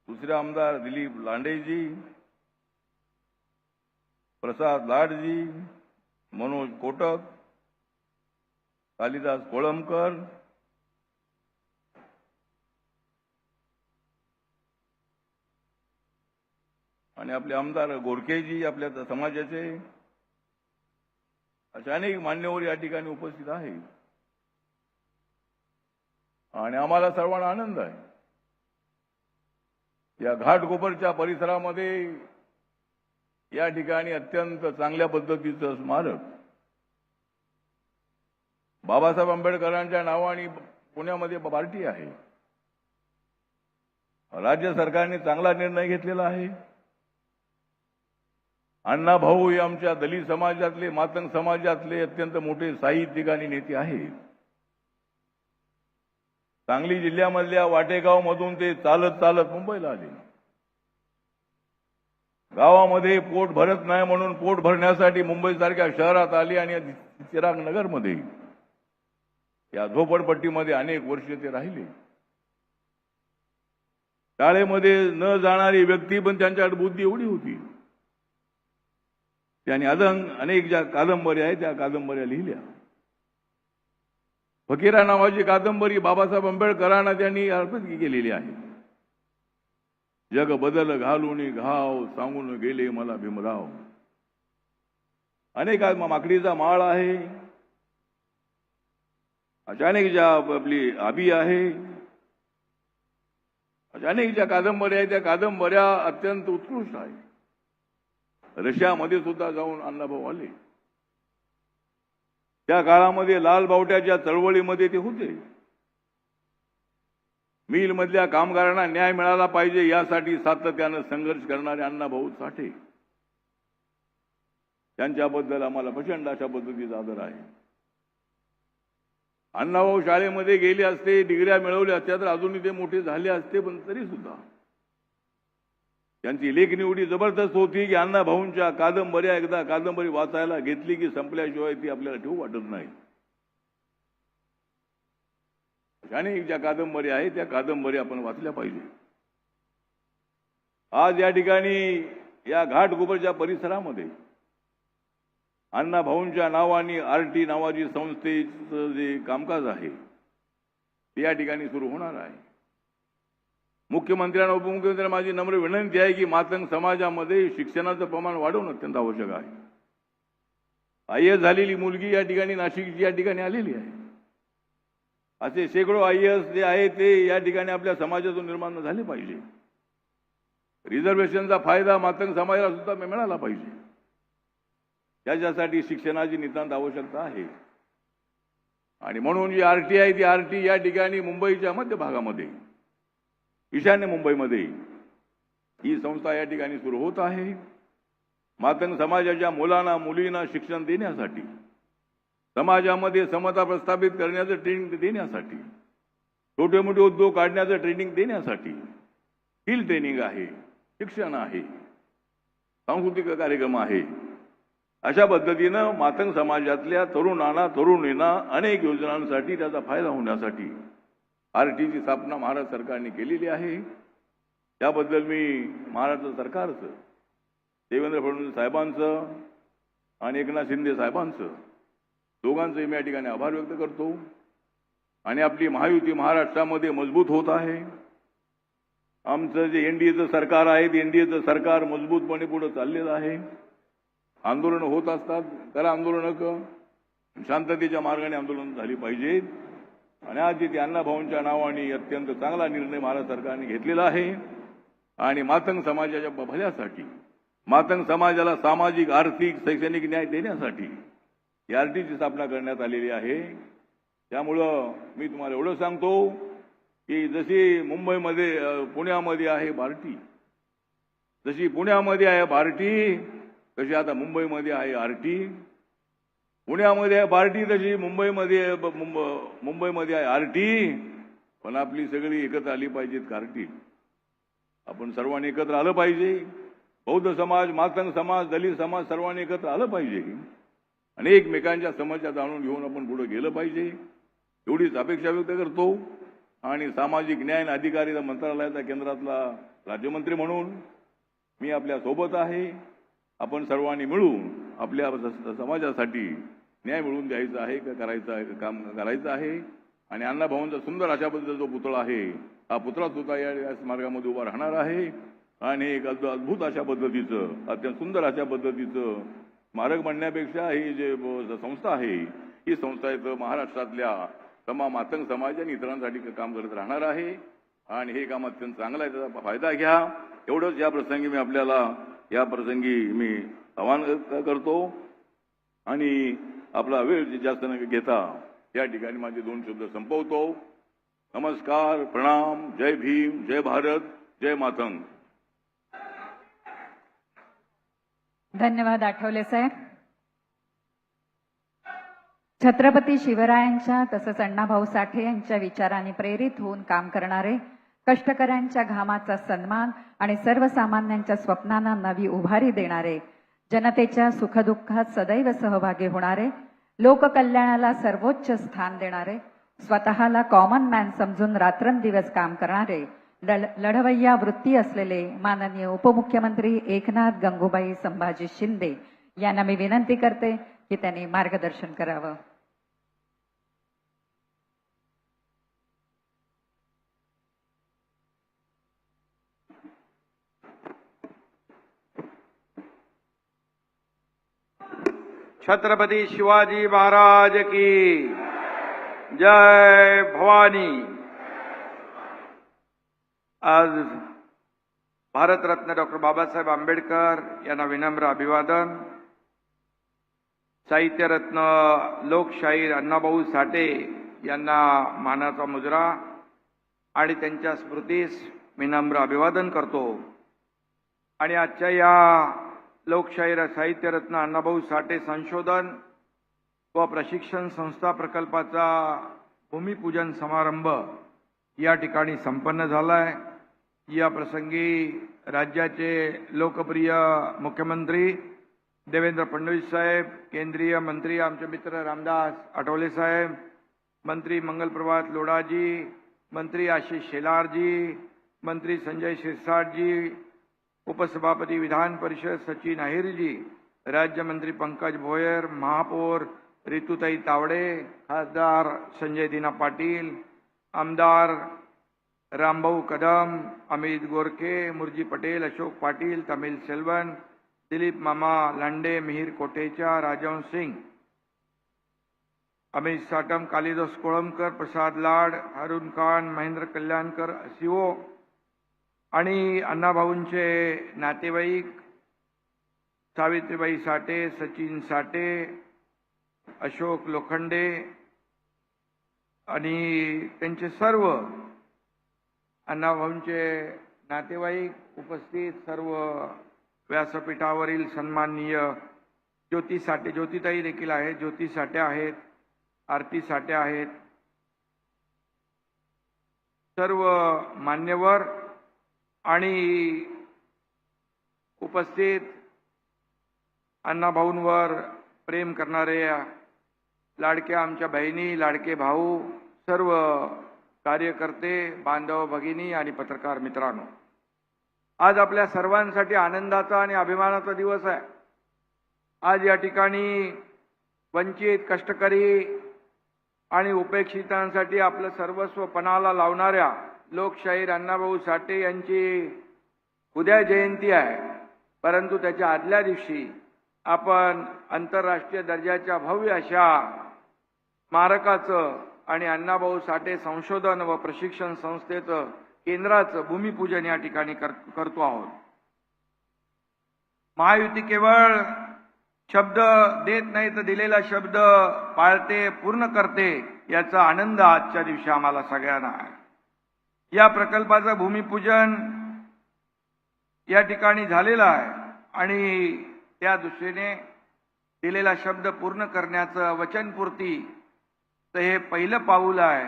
दुसरे आमदार दिलीप लांडेजी, प्रसाद लाडजी, मनोज कोटक, कालिदास कोळंबकर, आणि आपले आमदार गोरखेजी आपल्या समाजाचे. अशा अनेक मान्यवर या ठिकाणी उपस्थित आहेत. आणि आम्हाला सर्वांना आनंद आहे. या घाटकोपरच्या परिसरामध्ये या ठिकाणी अत्यंत चांगल्या पद्धतीचं स्मारक बाबासाहेब आंबेडकरांच्या नावाने पुण्यामध्ये पार्टी आहे. राज्य सरकारने चांगला निर्णय घेतलेला आहे. अण्णाभाऊ हे आमच्या दलित समाजातले, मातंग समाजातले अत्यंत मोठे साहित्यिक आणि नेते आहेत. सांगली जिल्ह्यामधल्या वाटेगाव मधून ते चालत चालत मुंबईला आले. गावामध्ये पोट भरत नाही म्हणून पोट भरण्यासाठी मुंबईसारख्या शहरात आली आणि चिराग नगरमध्ये या झोपडपट्टीमध्ये अनेक वर्ष ते राहिले. शाळेमध्ये न जाणारी व्यक्ती पण त्यांच्याकडे बुद्धी एवढी होती. त्यांनी अनेक ज्या कादंबऱ्या आहेत त्या कादंबऱ्या लिहिल्या. फकीरा नावाची कादंबरी बाबासाहेब आंबेडकरांना त्यांनी अर्पित केलेली आहे. जग बदल घालून घाव सांगून गेले मला भीमराव. अनेक माकडीचा माळ आहे. अचानक ज्या आपली आबी आहे. अनेक ज्या कादंबऱ्या आहेत त्या कादंबऱ्या अत्यंत उत्कृष्ट आहेत. रशियामध्ये सुद्धा जाऊन अण्णाभाऊ आले. त्या काळामध्ये लाल बावट्याच्या चळवळीमध्ये ते होते. मिल मधल्या कामगारांना न्याय मिळाला पाहिजे यासाठी सातत्यानं संघर्ष करणारे अण्णाभाऊ साठे, त्यांच्याबद्दल आम्हाला प्रचंड अशा पद्धतीचा आदर आहे. अण्णाभाऊ शाळेमध्ये गेले असते, डिग्र्या मिळवल्या असत्या तर अजूनही ते मोठे झाले असते. पण तरी सुद्धा त्यांची लेखणी एवढी जबरदस्त होती की अण्णाभाऊंच्या कादंबऱ्या एकदा कादंबरी वाचायला घेतली की संपल्याशिवाय ती आपल्याला ठेवू वाटत नाही. अनेक ज्या कादंबऱ्या आहेत त्या कादंबऱ्या आपण वाचल्या पाहिजे. आज या ठिकाणी या घाटकोपरच्या परिसरामध्ये अण्णाभाऊंच्या नावाने आरटी नावाची संस्थेचं जे कामकाज आहे ते या ठिकाणी सुरू होणार आहे. मुख्यमंत्र्यांना उपमुख्यमंत्र्यांना माझी नम्र विनंती आहे की मातंग समाजामध्ये शिक्षणाचं प्रमाण वाढवणं अत्यंत आवश्यक आहे. IAS झालेली मुलगी या ठिकाणी नाशिकची या ठिकाणी आलेली आहे. असे शेकडो IAS जे आहे ते या ठिकाणी आपल्या समाजातून निर्माण झाले पाहिजे. रिझर्वेशनचा फायदा मातंग समाजाला सुद्धा मिळाला पाहिजे. त्याच्यासाठी शिक्षणाची नितांत आवश्यकता आहे. आणि म्हणून जी RT आहे ती RT या ठिकाणी मुंबईच्या मध्य भागामध्ये ईशान्य मुंबईमध्ये ही संस्था या ठिकाणी सुरू होत आहे. मातंग समाजाच्या मुलांना मुलींना शिक्षण देण्यासाठी, समाजामध्ये समता प्रस्थापित करण्याचं ट्रेनिंग देण्यासाठी, छोटे मोठे उद्योग काढण्याचं ट्रेनिंग देण्यासाठी स्किल ट्रेनिंग आहे, शिक्षण आहे, सांस्कृतिक कार्यक्रम आहे. अशा पद्धतीनं मातंग समाजातल्या तरुणांना तरुणींना अनेक योजनांसाठी त्याचा फायदा होण्यासाठी RTची स्थापना महाराष्ट्र सरकारने केलेली आहे. त्याबद्दल मी महाराष्ट्र सरकारचं, देवेंद्र फडणवीस साहेबांचं आणि एकनाथ शिंदे साहेबांचं दोघांचंही मी या ठिकाणी आभार व्यक्त करतो. आणि आपली महायुती महाराष्ट्रामध्ये मजबूत होत आहे. आमचं जे NDAचं सरकार आहे ते NDAचं सरकार मजबूतपणे पुढे चाललेलं आहे. आंदोलन होत असतात, करा आंदोलन, शांततेच्या मार्गाने आंदोलन झाली पाहिजेत. आणि आज तिथे अण्णाभाऊंच्या नावाने अत्यंत चांगला निर्णय महाराष्ट्र सरकारने घेतलेला आहे. आणि मातंग समाजाच्या भल्यासाठी, मातंग समाजाला सामाजिक आर्थिक शैक्षणिक न्याय देण्यासाठी RTची स्थापना करण्यात आलेली आहे. त्यामुळं मी तुम्हाला एवढं सांगतो की जशी मुंबईमध्ये पुण्यामध्ये आहे भारती, जशी पुण्यामध्ये आहे भारती तशी आता मुंबईमध्ये आहे RT. पुण्यामध्ये आहे भारती तशी मुंबईमध्ये आहे RT. पण आपली सगळी एकत्र आली पाहिजेत कार्टी. आपण सर्वांनी एकत्र आलं पाहिजे. बौद्ध समाज, मातंग समाज, दलित समाज सर्वांनी एकत्र आलं पाहिजे आणि एकमेकांच्या समस्या जाणून घेऊन आपण पुढे गेलं पाहिजे एवढीच अपेक्षा व्यक्त करतो. आणि सामाजिक न्याय आणि अधिकारिता मंत्रालयाचा केंद्रातला राज्यमंत्री म्हणून मी आपल्या सोबत आहे. आपण सर्वांनी मिळून आपल्या समाजासाठी न्याय मिळवून द्यायचा आहे, काम करायचं आहे. आणि अण्णाभाऊंचा सुंदर अशा पद्धतीचा जो पुतळा आहे हा पुतळा सुद्धा या मार्गामध्ये उभा राहणार आहे. आणि एक अद्भुत अशा पद्धतीचं, अत्यंत सुंदर अशा पद्धतीचं स्मारक म्हणण्यापेक्षा ही जे संस्था आहे ही संस्था इथं महाराष्ट्रातल्या मातंग समाज आणि इतरांसाठी काम करत राहणार आहे. आणि हे काम अत्यंत चांगलं आहे, त्याचा फायदा घ्या. एवढंच या प्रसंगी मी आपल्याला मी आवाहन करतो. आणि आपला वेळ जास्त न घेता या ठिकाणी माझे 2 शब्द संपवतो. नमस्कार, प्रणाम, जय भीम, जय भारत, जय मातंग. धन्यवाद आठवले साहेब. छत्रपती शिवरायांच्या तसंच अण्णाभाऊ साठे यांच्या विचारांनी प्रेरित होऊन काम करणारे, कष्टकऱ्यांच्या घामाचा सन्मान आणि सर्वसामान्यांच्या स्वप्नांना नवी उभारी देणारे, जनतेच्या सुखदुःखात सदैव सहभागी होणारे, लोककल्याणाला सर्वोच्च स्थान देणारे, स्वतःला कॉमन मॅन समजून रात्रंदिवस काम करणारे, लढवय्या वृत्ती असलेले माननीय उपमुख्यमंत्री एकनाथ गंगूबाई संभाजी शिंदे यांना मी विनंती करते की त्यांनी मार्गदर्शन करावं. छत्रपती शिवाजी महाराज की जय भवानी. आज भारतरत्न डॉक्टर बाबासाहेब आंबेडकर यांना विनम्र अभिवादन. साहित्यरत्न लोकशाहीर अण्णाभाऊ साठे यांना मानाचा मुजरा आणि त्यांच्या स्मृतीस विनम्र अभिवादन करतो. आणि आजच्या या लोकशाहीर साहित्यरत्न अण्णाभाऊ साठे संशोधन व प्रशिक्षण संस्था प्रकल्पाचा भूमिपूजन समारंभ या ठिकाणी संपन्न झाला आहे. या प्रसंगी राज्याचे लोकप्रिय मुख्यमंत्री देवेंद्र फडणवीस साहेब, केंद्रीय मंत्री आमचे मित्र रामदास आठवले साहेब, मंत्री मंगलप्रभात लोढाजी, मंत्री आशिष शेलारजी, मंत्री संजय शिरसाटजी, उपसभापती विधान परिषद सचिन अहिरजी, राज्यमंत्री पंकज भोयर, महापौर रितुताई तावडे, खासदार संजय दिना पाटील, आमदार रामभाऊ कदम, अमित गोरखे, मुरजी पटेल, अशोक पाटील, तमिल सेल्वन, दिलीप मामा लांडे, मिहिर कोटेचा, राजवंश सिंग, अमित साटम, कालिदास कोळंबकर, प्रसाद लाड, अरुण खान, महेंद्र कल्याणकर, सीओ आणि अण्णाभाऊंचे नातेवाईक सावित्रीबाई साठे, सचिन साठे, अशोक लोखंडे आणि त्यांचे सर्व अण्णाभाऊंचे नातेवाईक, उपस्थित सर्व व्यासपीठावरील सन्माननीय ज्योती साठे, ज्योतिताई देखील आहेत, ज्योती साठे आहेत, आरती साठे आहेत, सर्व मान्यवर आणि उपस्थित अण्णाभाऊंवर प्रेम करणारे लाडक्या आमच्या बहिणी, लाडके भाऊ, सर्व कार्यकर्ते, बांधव भगिनी आणि पत्रकार मित्रांनो, आज आपल्या सर्वांसाठी आनंदाचा आणि अभिमानाचा दिवस आहे. आज या ठिकाणी वंचित, कष्टकरी आणि उपेक्षितांसाठी आपलं सर्वस्व पणाला लावणाऱ्या लोकशाहीर अण्णाभाऊ साठे यांची उद्या जयंती आहे. परंतु त्याच्या आदल्या दिवशी आपण आंतरराष्ट्रीय दर्जाच्या भव्य अशा स्मारकाचं आणि अण्णाभाऊ साठे संशोधन व प्रशिक्षण संस्थेचं केंद्राचं भूमिपूजन या ठिकाणी करतो आहोत. महायुती केवळ शब्द देत नाही तर दिलेला शब्द पाळते, पूर्ण करते, याचा आनंद आजच्या दिवशी आम्हाला सगळ्यांना आहे. या प्रकल्पाचं भूमिपूजन या ठिकाणी झालेलं आहे आणि त्या दृष्टीने दिलेला शब्द पूर्ण करण्याचं वचनपूर्ती हे पहिलं पाऊल आहे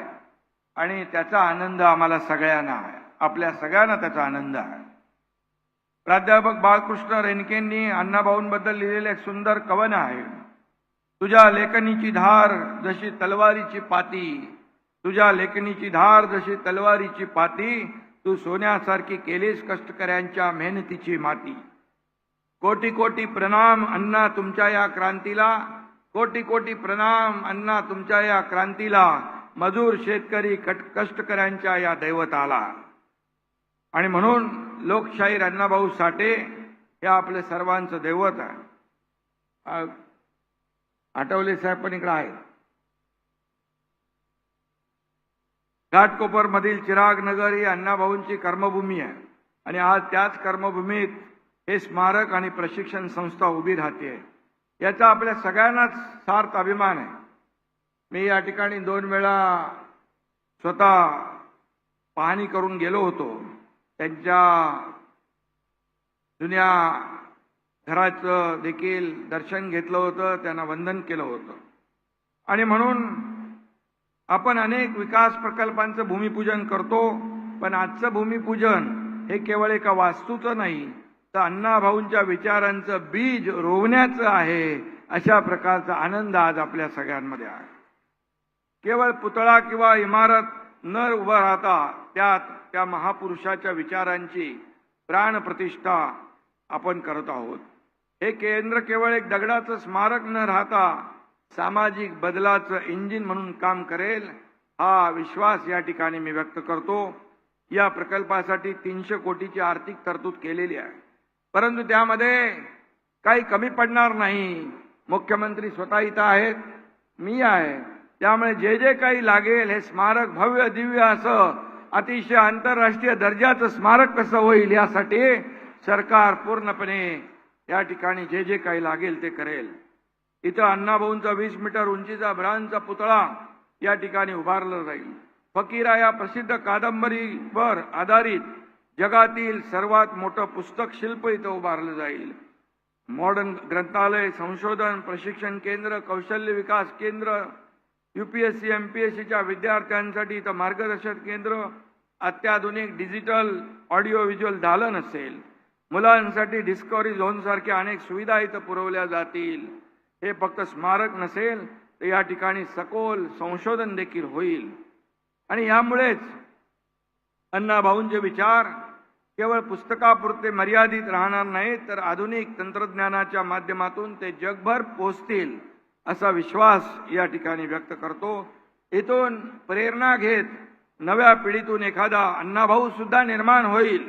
आणि त्याचा आनंद आम्हाला सगळ्यांना आहे. आपल्या सगळ्यांना त्याचा आनंद आहे. प्राध्यापक बाळकृष्ण रेणकेंनी अण्णाभाऊंबद्दल लिहिलेलं एक सुंदर कवन आहे. तुझ्या लेखनीची धार जशी तलवारीची पाती, तुझ्या लेखनीची धार जशी तलवारीची पाती, तू सोन्यासारखी केलीस कष्टकऱ्यांच्या मेहनतीची माती. कोटी कोटी प्रणाम अण्णा तुमच्या या क्रांतीला, कोटी कोटी प्रणाम अण्णा तुमच्या या क्रांतीला, मजूर शेतकरी कष्टकऱ्यांच्या या दैवताला. आणि म्हणून लोकशाहीर अण्णाभाऊ साठे हे आपले सर्वांचं दैवत आहे. आठवले साहेब पण इकडे आहेत. घाटकोपर मधील चिराग नगर ही अण्णाभाऊंची कर्मभूमी आहे आणि आज त्याच कर्मभूमीत हे स्मारक आणि प्रशिक्षण संस्था उभी राहते. याचा आपल्या सगळ्यांनाच सार्थ अभिमान आहे. मी या ठिकाणी 2 वेळा स्वतः पाहणी करून गेलो होतो. त्यांच्या जुन्या घराचं देखील दर्शन घेतलं होतं, त्यांना वंदन केलं होतं आणि म्हणून आपण अनेक विकास प्रकल्पांचं भूमिपूजन करतो, पण आजचं भूमिपूजन हे केवळ एका वास्तूचं नाही, तर अण्णाभाऊंच्या विचारांचं बीज रोवण्याचं आहे. अशा प्रकारचा आनंद आज आपल्या सगळ्यांमध्ये आहे. केवळ पुतळा किंवा इमारत न उभं राहता त्यात त्या महापुरुषाच्या विचारांची प्राणप्रतिष्ठा आपण करत आहोत. हे केंद्र केवळ एक दगडाचं स्मारक न राहता सामाजिक बदलाचं इंजिन म्हणून काम करेल, हा विश्वास या ठिकाणी मी व्यक्त करतो. या प्रकल्पासाठी 300 कोटीची आर्थिक तरतूद केलेली आहे, परंतु त्यामध्ये काही कमी पडणार नाही. मुख्यमंत्री स्वतः इथं आहेत, मी आहे, त्यामुळे जे जे काही लागेल हे स्मारक भव्य दिव्य असं अतिशय आंतरराष्ट्रीय दर्जाचं स्मारक कसं होईल यासाठी सरकार पूर्णपणे या ठिकाणी जे जे काही लागेल ते करेल. इथं अण्णाभाऊंचा 20 मीटर उंचीचा ब्रांजचा पुतळा या ठिकाणी उभारला जाईल. फकीरा या प्रसिद्ध कादंबरीवर आधारित जगातील सर्वात मोठं पुस्तक शिल्प इथं उभारलं जाईल. मॉडर्न ग्रंथालय, संशोधन प्रशिक्षण केंद्र, कौशल्य विकास केंद्र, UPSC MPSCच्या विद्यार्थ्यांसाठी इथं मार्गदर्शन केंद्र, अत्याधुनिक डिजिटल ऑडिओ व्हिज्युअल दालन असेल. मुलांसाठी डिस्कव्हरी झोन सारख्या अनेक सुविधा इथं पुरवल्या जातील. हे फक्त स्मारक नसेल तर या ठिकाणी सखोल संशोधन देखील होईल. आणि यामुळेच अण्णाभाऊंचे विचार केवळ पुस्तकापुरते मर्यादित राहणार नाहीत, तर आधुनिक तंत्रज्ञानाच्या माध्यमातून ते जगभर पोहोचतील असा विश्वास या ठिकाणी व्यक्त करतो. इथून प्रेरणा घेत नव्या पिढीतून एखादा अण्णाभाऊ सुद्धा निर्माण होईल.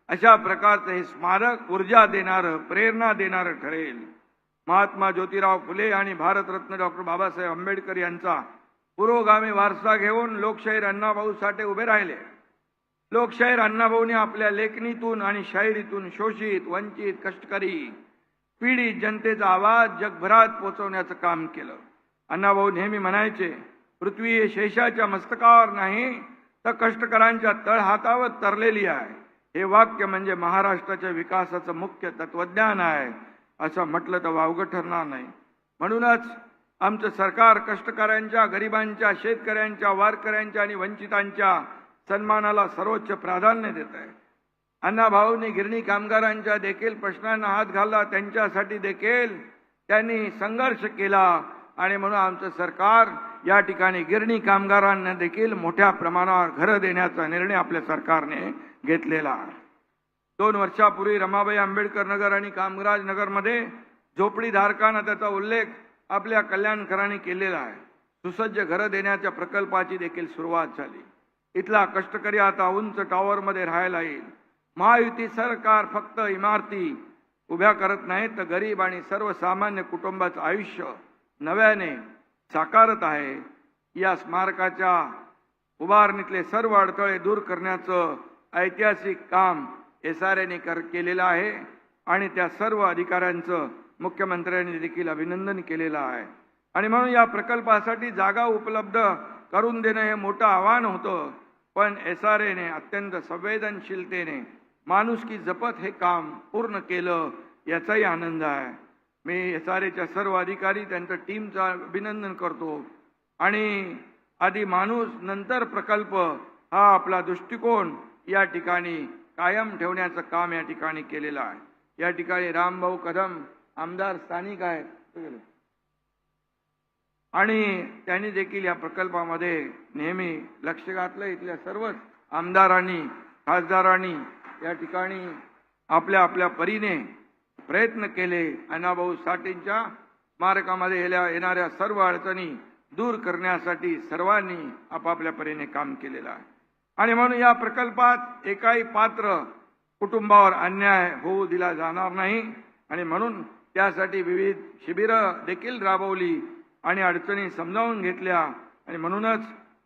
अशा प्रकारचं हे स्मारक ऊर्जा देणारं, प्रेरणा देणारं ठरेल. महात्मा ज्योतिराव फुले आणि भारतरत्न डॉक्टर बाबासाहेब आंबेडकर यांचा पुरोगामी वारसा घेऊन लोकशाहीर अण्णाभाऊ साठे उभे राहिले. लोकशाहीर अण्णाभाऊंनी आपल्या लेखणीतून आणि शायरीतून शोषित, वंचित, कष्टकरी, पीडित जनतेचा आवाज जगभरात पोहोचवण्याचं काम केलं. अण्णाभाऊ नेहमी म्हणायचे, पृथ्वी हे शेषाच्या मस्तकावर नाही तर कष्टकरांच्या तळहातावर तरलेली आहे. हे वाक्य म्हणजे महाराष्ट्राच्या विकासाचं मुख्य तत्वज्ञान आहे, असं म्हटलं तर वावगं ठरणार नाही. म्हणूनच आमचं सरकार कष्टकऱ्यांच्या, गरिबांच्या, शेतकऱ्यांच्या, वारकऱ्यांच्या आणि वंचितांच्या सन्मानाला सर्वोच्च प्राधान्य देत आहे. अण्णाभाऊंनी गिरणी कामगारांच्या देखील प्रश्नांना हात घालला, त्यांच्यासाठी देखील त्यांनी संघर्ष केला आणि म्हणून आमचं सरकार या ठिकाणी गिरणी कामगारांना देखील मोठ्या प्रमाणावर घरं देण्याचा निर्णय आपल्या सरकारने घेतलेला आहे. 2 वर्षापूर्वी रमाबाई आंबेडकर नगर आणि कामराज नगरमध्ये झोपडीधारकांना त्याचा उल्लेख आपल्या कल्याणकरांनी केलेला आहे. सुसज्ज घरं देण्याच्या प्रकल्पाची देखील सुरुवात झाली. इथला कष्टकरी आता उंच टॉवरमध्ये राहायला येईल. महायुती सरकार फक्त इमारती उभ्या करत नाही, तर गरीब आणि सर्वसामान्य कुटुंबाचं आयुष्य नव्याने साकारत आहे. या स्मारकाच्या उभारणीतले सर्व अडथळे दूर करण्याचं ऐतिहासिक काम SRAने केलेलं आहे आणि त्या सर्व अधिकाऱ्यांचं मुख्यमंत्र्यांनी देखील अभिनंदन केलेलं आहे. आणि म्हणून या प्रकल्पासाठी जागा उपलब्ध करून देणं हे मोठं आव्हान होतं, पण SRAने अत्यंत संवेदनशीलतेने माणुसकी जपत हे काम पूर्ण केलं, याचाही आनंद आहे. मी SRAच्या सर्व अधिकारी, त्यांच्या टीमचं अभिनंदन करतो. आणि आधी माणूस नंतर प्रकल्प हा आपला दृष्टिकोन या ठिकाणी कायम ठेवण्याचं काम या ठिकाणी केलेलं आहे. या ठिकाणी रामभाऊ कदम आमदार स्थानिक आहेत आणि त्यांनी देखील या प्रकल्पामध्ये नेहमी लक्ष घातलं. इथल्या सर्वच आमदारांनी, खासदारांनी या ठिकाणी आपल्या आपल्या परीने प्रयत्न केले. अण्णाभाऊ साठेंच्या स्मारकामध्ये येणाऱ्या सर्व अडचणी दूर करण्यासाठी सर्वांनी आपापल्या परीने काम केलेलं आहे. आणि म्हणून या प्रकल्पात एकाही पात्र कुटुंबावर अन्याय होऊ दिला जाणार नाही. आणि म्हणून त्यासाठी विविध शिबिरं देखील राबवली आणि अडचणी समजावून घेतल्या. आणि म्हणूनच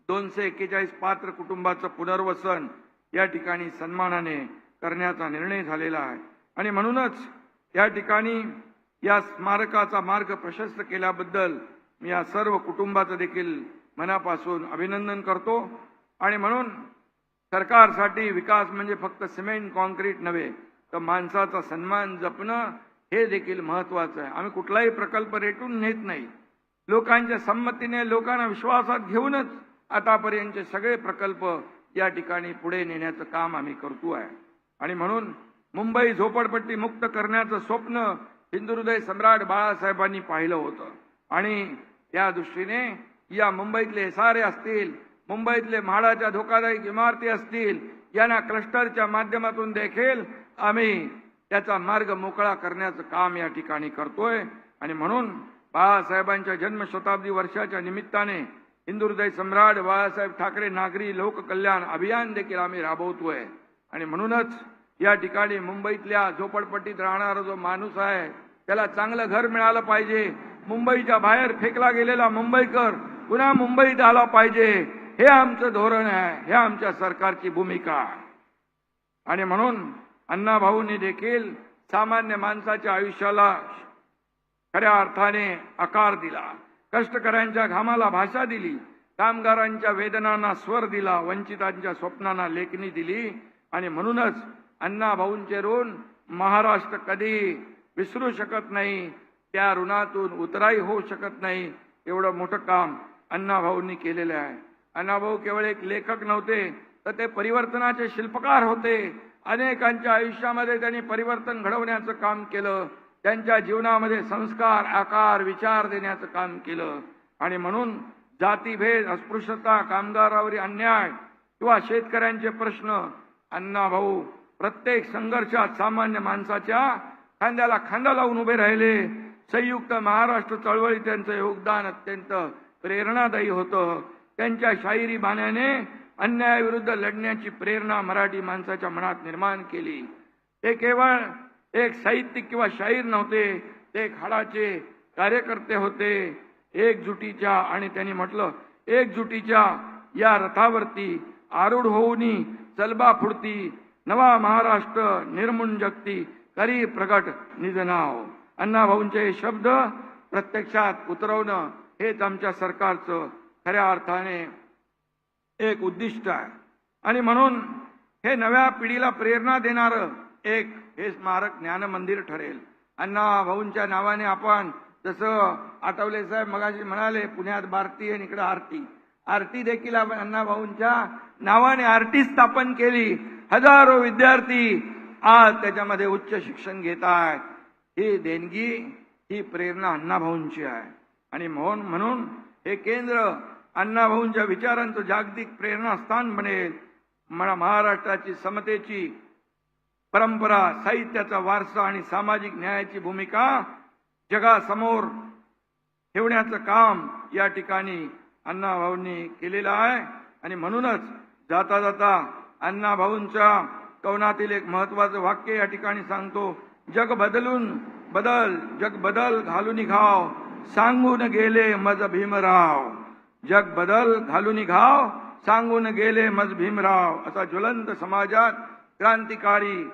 241 पात्र कुटुंबाचं पुनर्वसन या ठिकाणी सन्मानाने करण्याचा निर्णय झालेला आहे. आणि म्हणूनच या ठिकाणी या स्मारकाचा मार्ग प्रशस्त केल्याबद्दल मी या सर्व कुटुंबाचं देखील मनापासून अभिनंदन करतो. आणि म्हणून सरकारसाठी विकास म्हणजे फक्त सिमेंट कॉन्क्रीट नव्हे, तर माणसाचा सन्मान जपणं हे देखील महत्त्वाचं आहे. आम्ही कुठलाही प्रकल्प रेटून नेत नाही. लोकांच्या संमतीने, लोकांना विश्वासात घेऊनच आतापर्यंतचे सगळे प्रकल्प या ठिकाणी पुढे नेण्याचं काम आम्ही करतोय. आणि म्हणून मुंबई झोपडपट्टी मुक्त करण्याचं स्वप्न हिंदुहृदय सम्राट बाळासाहेबांनी पाहिलं होतं. आणि त्या दृष्टीने या मुंबईतले एसआरए असतील, मुंबईतले म्हाडाच्या धोकादायक इमारती असतील, यांना क्लस्टरच्या माध्यमातून देखील आम्ही त्याचा मार्ग मोकळा करण्याचं काम या ठिकाणी करतोय. आणि म्हणून बाळासाहेबांच्या जन्मशताब्दी वर्षाच्या निमित्ताने हिंदुहृदय सम्राट बाळासाहेब ठाकरे नागरी लोककल्याण अभियान देखील आम्ही राबवतोय. आणि म्हणूनच या ठिकाणी मुंबईतल्या झोपडपट्टीत राहणारा जो माणूस आहे त्याला चांगलं घर मिळालं पाहिजे. मुंबईच्या बाहेर फेकला गेलेला मुंबईकर पुन्हा मुंबईत आला पाहिजे, हे आमचं धोरण आहे, हे आमच्या सरकारची भूमिका आहे. आणि म्हणून अण्णाभाऊंनी देखील सामान्य माणसाच्या आयुष्याला खऱ्या अर्थाने आकार दिला, कष्टकऱ्यांच्या घामाला भाषा दिली, कामगारांच्या वेदनांना स्वर दिला, वंचितांच्या स्वप्नांना लेखणी दिली. आणि म्हणूनच अण्णाभाऊंचे ऋण महाराष्ट्र कधी विसरू शकत नाही, त्या ऋणातून उतराई होऊ शकत नाही. एवढं मोठं काम अण्णाभाऊंनी केलेलं आहे. अण्णाभाऊ केवळ एक लेखक नव्हते, तर ते परिवर्तनाचे शिल्पकार होते. अनेकांच्या आयुष्यामध्ये त्यांनी परिवर्तन घडवण्याचं काम केलं, त्यांच्या जीवनामध्ये संस्कार, आकार, विचार देण्याचं काम केलं. आणि म्हणून जातीभेद, अस्पृश्यता, कामगारावरील अन्याय किंवा शेतकऱ्यांचे प्रश्न अण्णाभाऊ प्रत्येक संघर्षात सामान्य माणसाच्या खांद्याला खांदा लावून उभे राहिले. संयुक्त महाराष्ट्र चळवळीत त्यांचं योगदान अत्यंत प्रेरणादायी होतं. त्यांच्या शाहिरी बाण्याने अन्यायाविरुद्ध लढण्याची प्रेरणा मराठी माणसाच्या मनात निर्माण केली. ते केवळ एक साहित्यिक किंवा शाहीर नव्हते, ते एक हाडाचे कार्यकर्ते होते एकजुटीच्या. आणि त्यांनी म्हटलं, एकजुटीच्या या रथावरती आरूढ होऊनी चलबा फुडती, नवा महाराष्ट्र निर्मुंजक्ती करी प्रगट निज नाव. अण्णाभाऊंचे शब्द प्रत्यक्षात उतरवणं हेच आमच्या सरकारचं खऱ्या अर्थाने एक उद्दिष्ट आहे. आणि म्हणून हे नव्या पिढीला प्रेरणा देणारं एक हे स्मारक ज्ञान मंदिर ठरेल. अण्णाभाऊंच्या नावाने आपण जसं आठवले साहेब मगाशी म्हणाले, पुण्यात भारती आणि इकडे आरती देखील आपण अण्णाभाऊंच्या नावाने आरती स्थापन केली. हजारो विद्यार्थी आज त्याच्यामध्ये उच्च शिक्षण घेत आहेत. ही देणगी, ही प्रेरणा अण्णाभाऊंची आहे. आणि म्हणून हे केंद्र अण्णाभाऊंच्या विचारांचं जागतिक प्रेरणास्थान बनेल. महाराष्ट्राची समतेची परंपरा, साहित्याचा वारसा आणि सामाजिक न्यायाची भूमिका जगासमोर ठेवण्याचं काम या ठिकाणी अण्णाभाऊंनी केलेलं आहे. आणि म्हणूनच जाता जाता अण्णाभाऊंच्या कवनातील एक महत्वाचं वाक्य या ठिकाणी सांगतो, जग बदल घालून घाव, सांगून गेले मज भीमराव. जग बदल घालून घाव, सांगून गेले मज भीमराव. असा ज्वलंत समाजात क्रांतिकारी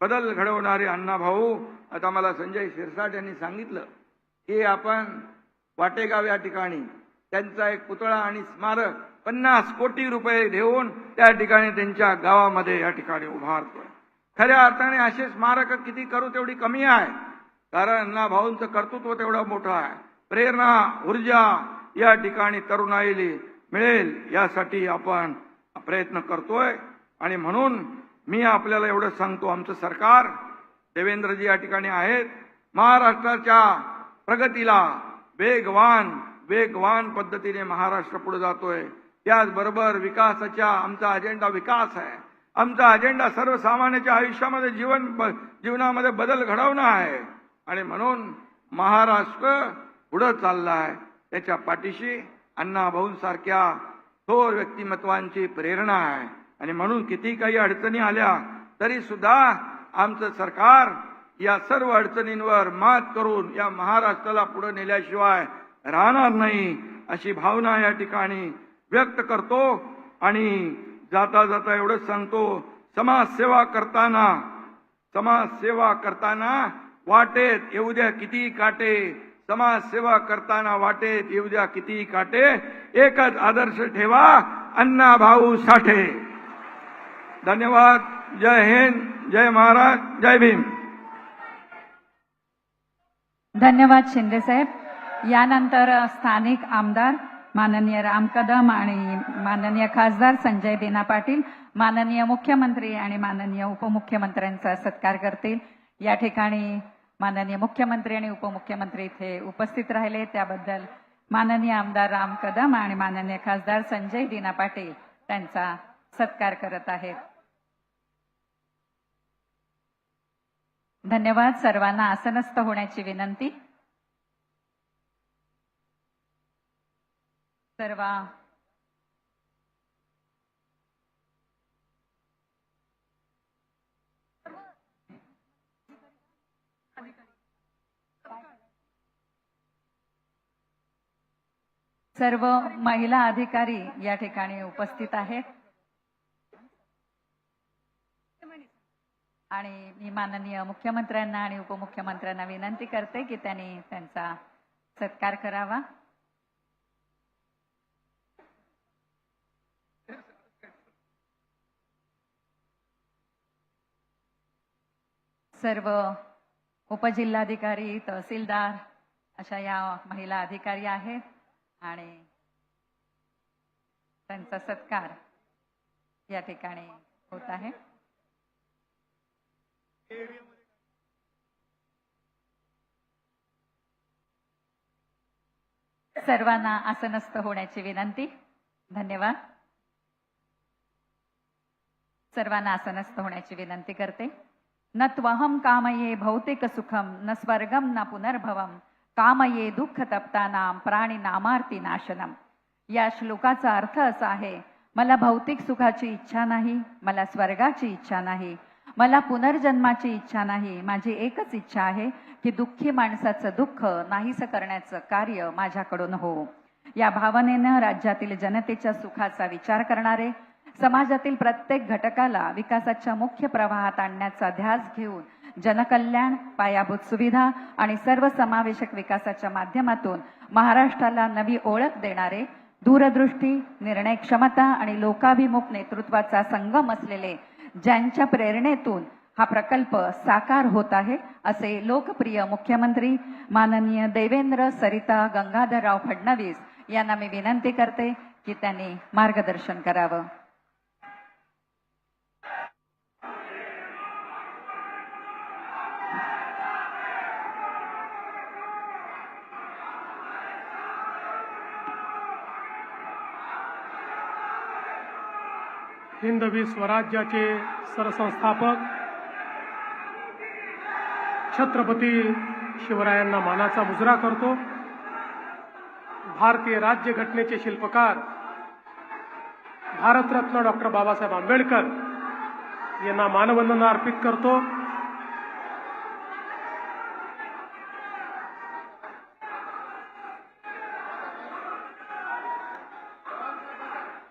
बदल घडवणारे अण्णाभाऊ. आता मला संजय शिरसाट यांनी सांगितलं की आपण वाटेगाव या ठिकाणी त्यांचा एक पुतळा आणि स्मारक 50 कोटी रुपये देऊन त्या ठिकाणी त्यांच्या गावामध्ये या ठिकाणी उभारतोय. खऱ्या अर्थाने असे स्मारक किती करू तेवढी कमी आहे, कारण अण्णाभाऊंचं कर्तृत्व तेवढं मोठं आहे. प्रेरणा, ऊर्जा या ठिकाणी तरुणाईला मिळेल यासाठी आपण प्रयत्न करतोय. आणि म्हणून मी आपल्याला एवढं सांगतो, आमचं सरकार, देवेंद्रजी या ठिकाणी आहेत, महाराष्ट्राच्या प्रगतीला वेगवान पद्धतीने महाराष्ट्र पुढे जातोय. त्याचबरोबर विकासाच्या आमचा अजेंडा विकास आहे. आमचा अजेंडा सर्वसामान्याच्या आयुष्यामध्ये जीवनामध्ये बदल घडवणं आहे. आणि म्हणून महाराष्ट्र पुढे चालला आहे. त्याच्या पाठीशी अण्णाभाऊंसारख्या थोर व्यक्तिमत्वांची प्रेरणा आहे. आणि म्हणून किती काही अडचणी आल्या तरी सुद्धा आमचं सरकार या सर्व अडचणींवर मात करून या महाराष्ट्राला पुढे नेल्याशिवाय राहणार नाही, अशी भावना या ठिकाणी व्यक्त करतो. आणि जाता जाता एवढंच सांगतो, समाजसेवा करताना वाटेत येऊ द्या किती काटे, समाजसेवा करताना वाटेत येऊ द्या किती काटे, एकच आदर्श ठेवा अण्णाभाऊ साठे. धन्यवाद. जय हिंद, जय महाराज, जय भीम. धन्यवाद शिंदे साहेब. यानंतर स्थानिक आमदार माननीय राम कदम आणि माननीय खासदार संजय दिना पाटील माननीय मुख्यमंत्री आणि माननीय उपमुख्यमंत्र्यांचा सत्कार करतील. या ठिकाणी माननीय मुख्यमंत्री आणि उपमुख्यमंत्री इथे उपस्थित राहिले त्याबद्दल माननीय आमदार राम कदम आणि माननीय खासदार संजय दिना पाटील त्यांचा सत्कार करत आहेत. धन्यवाद. सर्वांना आसनस्थ होण्याची विनंती. सर्व सर्व महिला अधिकारी या ठिकाणी उपस्थित आहेत आणि मी माननीय मुख्यमंत्र्यांना आणि उपमुख्यमंत्र्यांना विनंती करते की त्यांनी त्यांचा सत्कार करावा. सर्व उपजिल्हाधिकारी तहसीलदार अशा या महिला अधिकारी आहेत आणि त्यांचा सत्कार या ठिकाणी होत आहे. सर्वांना आसनस्थ होण्याची विनंती. धन्यवाद. सर्वांना आसनस्थ होण्याची विनंती करते. न त्वहम कामये भौतिक सुखम न स्वर्गम न पुनर्भवम कामये दुःख तप्तानाम प्राणी नामार्ती नाशनम. या श्लोकाचा अर्थ असा आहे, मला भौतिक सुखाची इच्छा नाही, मला स्वर्गाची इच्छा नाही, मला पुनर्जन्माची इच्छा नाही. माझी एकच इच्छा आहे की दुःखी माणसाचं दुःख नाहीसं करण्याचं कार्य माझ्याकडून हो. या भावनेनं राज्यातील जनतेच्या सुखाचा विचार करणारे, समाजातील प्रत्येक घटकाला विकासाच्या मुख्य प्रवाहात आणण्याचा ध्यास घेऊन जनकल्याण, पायाभूत सुविधा आणि सर्वसमावेशक विकासाच्या माध्यमातून महाराष्ट्राला नवी ओळख देणारे, दूरदृष्टी, निर्णय क्षमता आणि लोकाभिमुख नेतृत्वाचा संगम असलेले, ज्यांच्या प्रेरणेतून हा प्रकल्प साकार होत आहे असे लोकप्रिय मुख्यमंत्री माननीय देवेंद्र सरिता गंगाधरराव फडणवीस यांना मी विनंती करते की त्यांनी मार्गदर्शन करावं. हिंदवी स्वराज्याचे सरसंस्थापक छत्रपती शिवरायांना मानाचा मुजरा करतो. भारतीय राज्यघटनेचे शिल्पकार भारतरत्न डॉक्टर बाबासाहेब आंबेडकर यांना मानवंदना अर्पित करतो.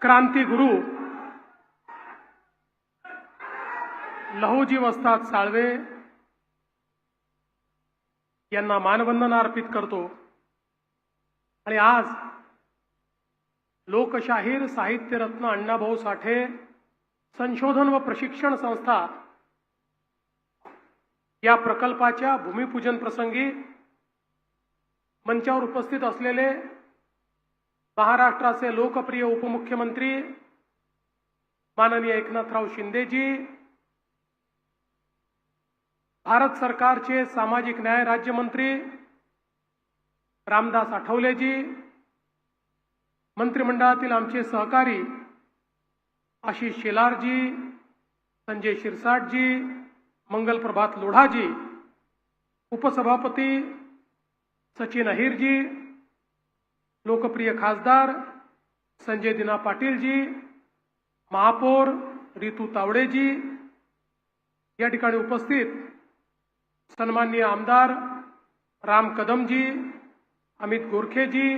क्रांतिगुरु लहुजी वस्ताद साळवे यांना मानवंदना अर्पित करतो. आणि आज लोकशाहीर साहित्यरत्न अण्णाभाऊ साठे संशोधन व प्रशिक्षण संस्था या प्रकल्पाच्या भूमिपूजन प्रसंगी मंचावर उपस्थित असलेले महाराष्ट्राचे लोकप्रिय उपमुख्यमंत्री माननीय एकनाथराव शिंदेजी, भारत सरकारचे सामाजिक न्याय राज्यमंत्री रामदास आठवलेजी, मंत्रिमंडळातील आमचे सहकारी आशिष शेलारजी, संजय शिरसाटजी, मंगलप्रभात लोढाजी, उपसभापती सचिन अहिरजी, लोकप्रिय खासदार संजय दिना पाटीलजी, महापौर रितू तावडेजी, या ठिकाणी उपस्थित सन्माननीय आमदार राम कदमजी, अमित गोरखेजी,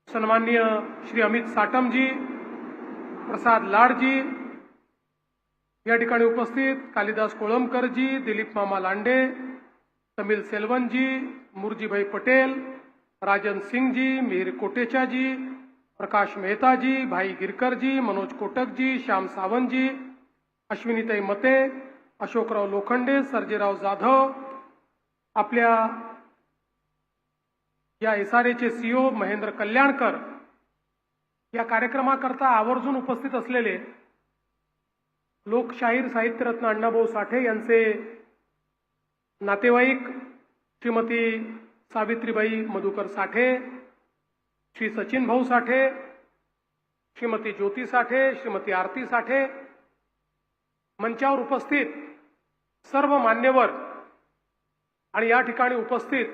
सन्माननीय श्री अमित साटमजी, प्रसाद लाडजी, या ठिकाणी उपस्थित कालिदास कोळंबकरजी, दिलीप मामा लांडे, तमिल सेल्वनजी, मुरजीभाई पटेल, राजन सिंगजी, मिहिर कोटेचाजी, प्रकाश मेहताजी, भाई गिरकरजी, मनोज कोटकजी, श्याम सावंतजी, अश्विनीताई मते, अशोकराव लोखंडे, सर्जेराव जाधव, आपल्या या SRAचे CEO महेंद्र कल्याणकर, या कार्यक्रमाकरता आवर्जून उपस्थित असलेले लोकशाहीर साहित्यरत्न अण्णाभाऊ साठे यांचे नातेवाईक श्रीमती सावित्रीबाई मधुकर साठे, श्री सचिन भाऊ साठे, श्रीमती ज्योती साठे, श्रीमती आरती साठे, मंचावर उपस्थित सर्व मान्यवर आणि या ठिकाणी उपस्थित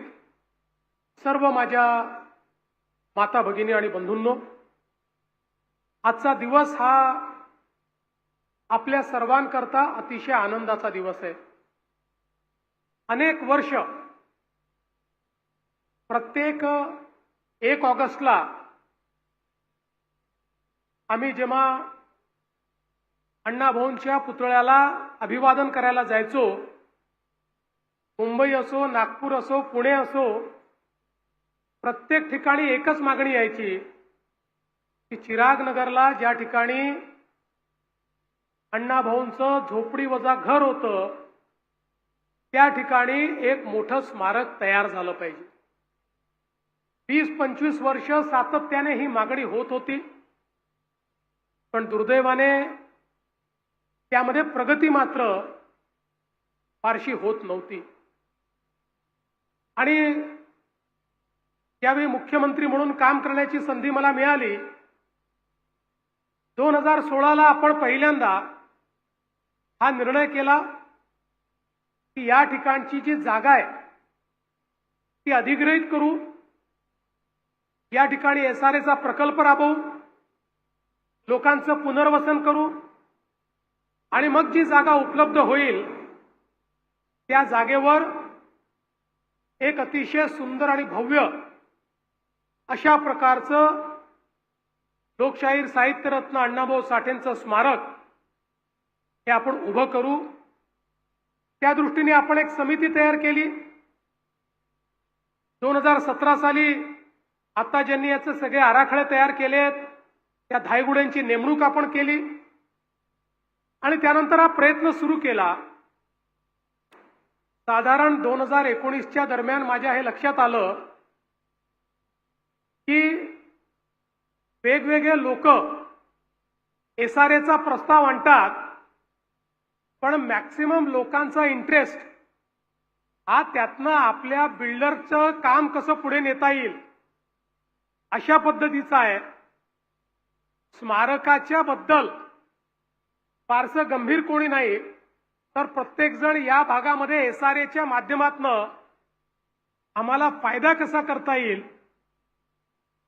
सर्व माझ्या माता भगिनी आणि बंधूंनो, आजचा दिवस हा आपल्या सर्वांकरता अतिशय आनंदाचा दिवस आहे. अनेक वर्ष प्रत्येक 1 ऑगस्टला आम्ही जेव्हा अण्णाभाऊंच्या पुतळ्याला अभिवादन करायला जायचो, मुंबई असो, नागपूर असो, पुणे असो, प्रत्येक ठिकाणी एकच मागणी यायची की चिराग नगरला ज्या ठिकाणी अण्णाभाऊंचं झोपडी वजा घर होतं त्या ठिकाणी एक मोठं स्मारक तयार झालं पाहिजे. 20-25 वर्ष सातत्याने ही मागणी होत होती, पण दुर्दैवाने त्यामध्ये प्रगती मात्र फारशी होत नव्हती. आणि यावेळी मुख्यमंत्री म्हणून काम करण्याची संधी मला मिळाली. 2016ला आपण पहिल्यांदा हा निर्णय केला की या ठिकाणची जी जागा आहे ती अधिग्रहित करू, या ठिकाणी SRAचा प्रकल्प राबवू, लोकांचं पुनर्वसन करू आणि मग जी जागा उपलब्ध होईल त्या जागेवर एक अतिशय सुंदर आणि भव्य अशा प्रकारचं लोकशाहीर साहित्यरत्न अण्णाभाऊ साठेंचं स्मारक हे आपण उभं करू. त्या दृष्टीने आपण एक समिती तयार केली. 2017 साली आता ज्यांनी याचे सगळे आराखडे तयार केलेत त्या धायगुड्यांची नेमणूक आपण केली आणि त्यानंतर हा प्रयत्न सुरू केला. साधारण 2019च्या दरम्यान माझ्या हे लक्षात आलं की वेगवेगळे लोक SRAचा प्रस्ताव आणतात, पण मॅक्सिमम लोकांचा इंटरेस्ट हा त्यातनं आपल्या बिल्डरचं काम कसं पुढे नेता येईल अशा पद्धतीचा आहे. स्मारकाच्या बद्दल फारसं गंभीर कोणी नाही, तर प्रत्येक जण या भागामध्ये SRAच्या माध्यमातून आम्हाला फायदा कसा करता येईल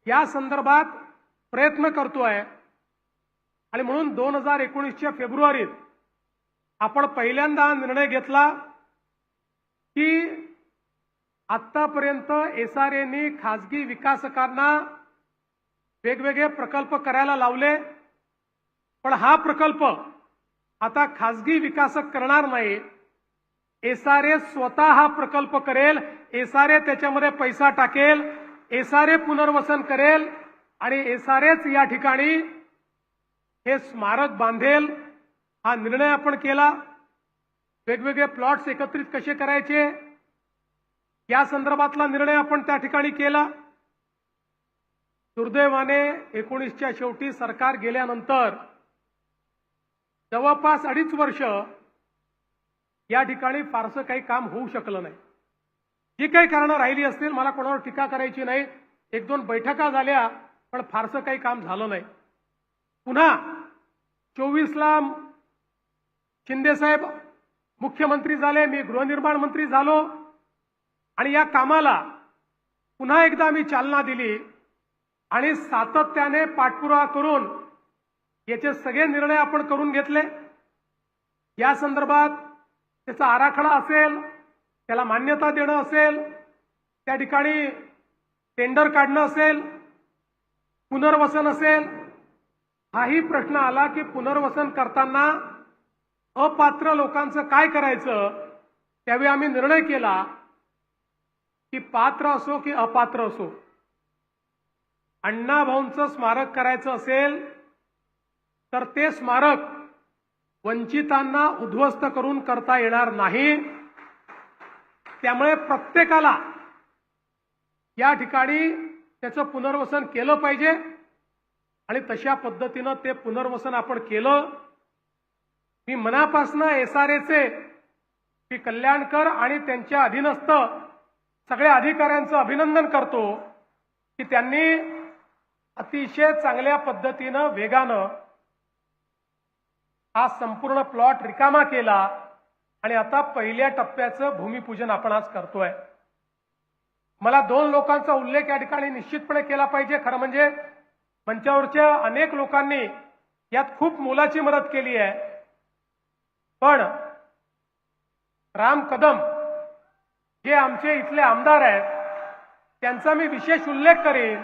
या संदर्भात प्रयत्न करतोय. आणि म्हणून 2019च्या फेब्रुवारीत आपण पहिल्यांदा निर्णय घेतला की आतापर्यंत SRAने खासगी विकासकांना वेगवेगळे प्रकल्प करायला लावले, पण हा प्रकल्प आता खासगी विकासक करणार नाही. SRA स्वतः हा प्रकल्प करेल, SRA त्याच्यामध्ये पैसा टाकेल, SRA पुनर्वसन करेल आणि SRAच या ठिकाणी हे स्मारक बांधेल. हा निर्णय आपण केला. वेगवेगळे प्लॉट्स एकत्रित कसे करायचे या संदर्भातला निर्णय आपण त्या ठिकाणी केला. दुर्दैवाने 19च्या शेवटी सरकार गेल्यानंतर जवळपास 2.5 वर्ष या ठिकाणी फारसं काही काम होऊ शकलं नाही. जी काही कारणं राहिली असतील, मला कोणावर टीका करायची नाही, 1-2 बैठका झाल्या पण फारसं काही काम झालं नाही. पुन्हा 24ला शिंदेसाहेब मुख्यमंत्री झाले, मी गृहनिर्माण मंत्री झालो आणि या कामाला पुन्हा एकदा मी चालना दिली आणि सातत्याने पाठपुरावा करून याचे सगळे निर्णय आपण करून घेतले. या संदर्भात त्याचा आराखडा असेल, त्याला मान्यता देणं असेल, त्या ठिकाणी टेंडर काढणं असेल, पुनर्वसन असेल. हाही प्रश्न आला की पुनर्वसन करताना अपात्र लोकांचं काय करायचं. त्यावेळी आम्ही निर्णय केला की पात्र असो की अपात्र असो, अण्णाभाऊंचं स्मारक करायचं असेल तर ते स्मारक वंचितांना उद्ध्वस्त करून करता येणार नाही. त्यामुळे प्रत्येकाला या ठिकाणी त्याचं पुनर्वसन केलं पाहिजे आणि तशा पद्धतीनं ते पुनर्वसन आपण केलं. मी मनापासून SRAचे पी कल्याणकर आणि त्यांच्या अधीनस्थ सगळ्या अधिकाऱ्यांचं अभिनंदन करतो की त्यांनी अतिशय चांगल्या पद्धतीनं वेगानं हा संपूर्ण प्लॉट रिकामा केला आणि आता पहिल्या टप्प्याचं भूमिपूजन आपण आज करतोय. मला 2 लोकांचा उल्लेख या ठिकाणी निश्चितपणे केला पाहिजे. खरं म्हणजे मंचावरच्या अनेक लोकांनी यात खूप मोलाची मदत केली आहे, पण राम कदम जे आमचे इथले आमदार आहेत त्यांचा मी विशेष उल्लेख करेन,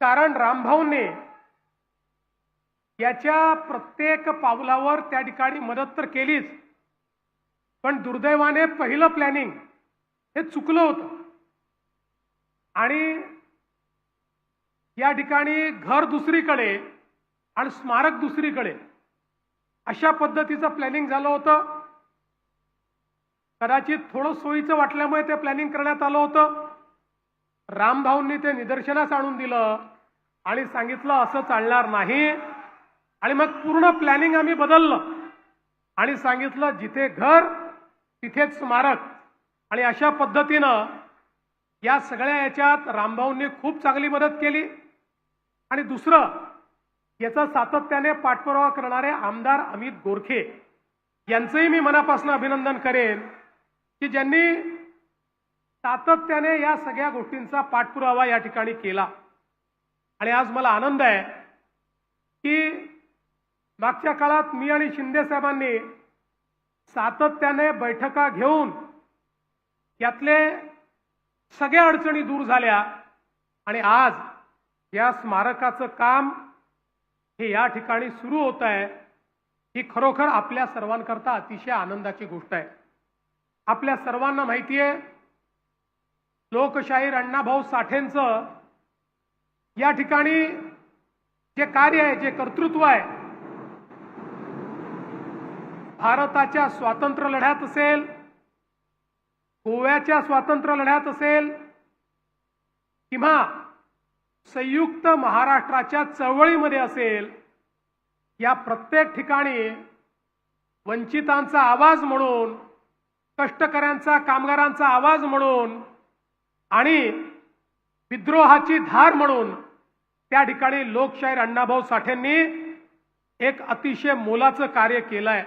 कारण रामभाऊंनी याच्या प्रत्येक पावलावर त्या ठिकाणी मदत तर केलीच, पण दुर्दैवाने पहिलं प्लॅनिंग हे चुकलं होतं आणि या ठिकाणी घर दुसरीकडे आणि स्मारक दुसरीकडे अशा पद्धतीचं प्लॅनिंग झालं होतं. कदाचित थोडं सोयीचं वाटल्यामुळे ते प्लॅनिंग करण्यात आलं होतं. रामभाऊंनी ते निदर्शनास आणून दिलं आणि सांगितलं असं चालणार नाही आणि मग पूर्ण प्लॅनिंग आम्ही बदललं आणि सांगितलं जिथे घर तिथेच स्मारक आणि अशा पद्धतीनं या सगळ्या याच्यात रामभाऊंनी खूप चांगली मदत केली. आणि दुसरं याचा सातत्याने पाठपुरावा करणारे आमदार अमित गोरखे यांचंही मी मनापासून अभिनंदन करेन की ज्यांनी सातत्याने या सगळ्या गोष्टींचा पाठपुरावा या ठिकाणी केला. आणि आज मला आनंद आहे की मागच्या काळात मी आणि शिंदे साहेबांनी सातत्याने बैठका घेऊन यातले सगळ्या अडचणी दूर झाल्या आणि आज या स्मारकाचं काम हे या ठिकाणी सुरू होत आहे. ही खरोखर आपल्या सर्वांकरता अतिशय आनंदाची गोष्ट आहे. आपल्या सर्वांना माहिती आहे लोकशाहीर अण्णाभाऊ साठेंचं या ठिकाणी जे कार्य आहे, जे कर्तृत्व आहे, भारताच्या स्वातंत्र्य लढ्यात असेल, गोव्याच्या स्वातंत्र्य लढ्यात असेल किंवा संयुक्त महाराष्ट्राच्या चळवळीमध्ये असेल, या प्रत्येक ठिकाणी वंचितांचा आवाज म्हणून, कष्टकऱ्यांचा कामगारांचा आवाज म्हणून आणि विद्रोहाची धार म्हणून त्या ठिकाणी लोकशाहीर अण्णाभाऊ साठेंनी एक अतिशय मोलाचं कार्य केलंय.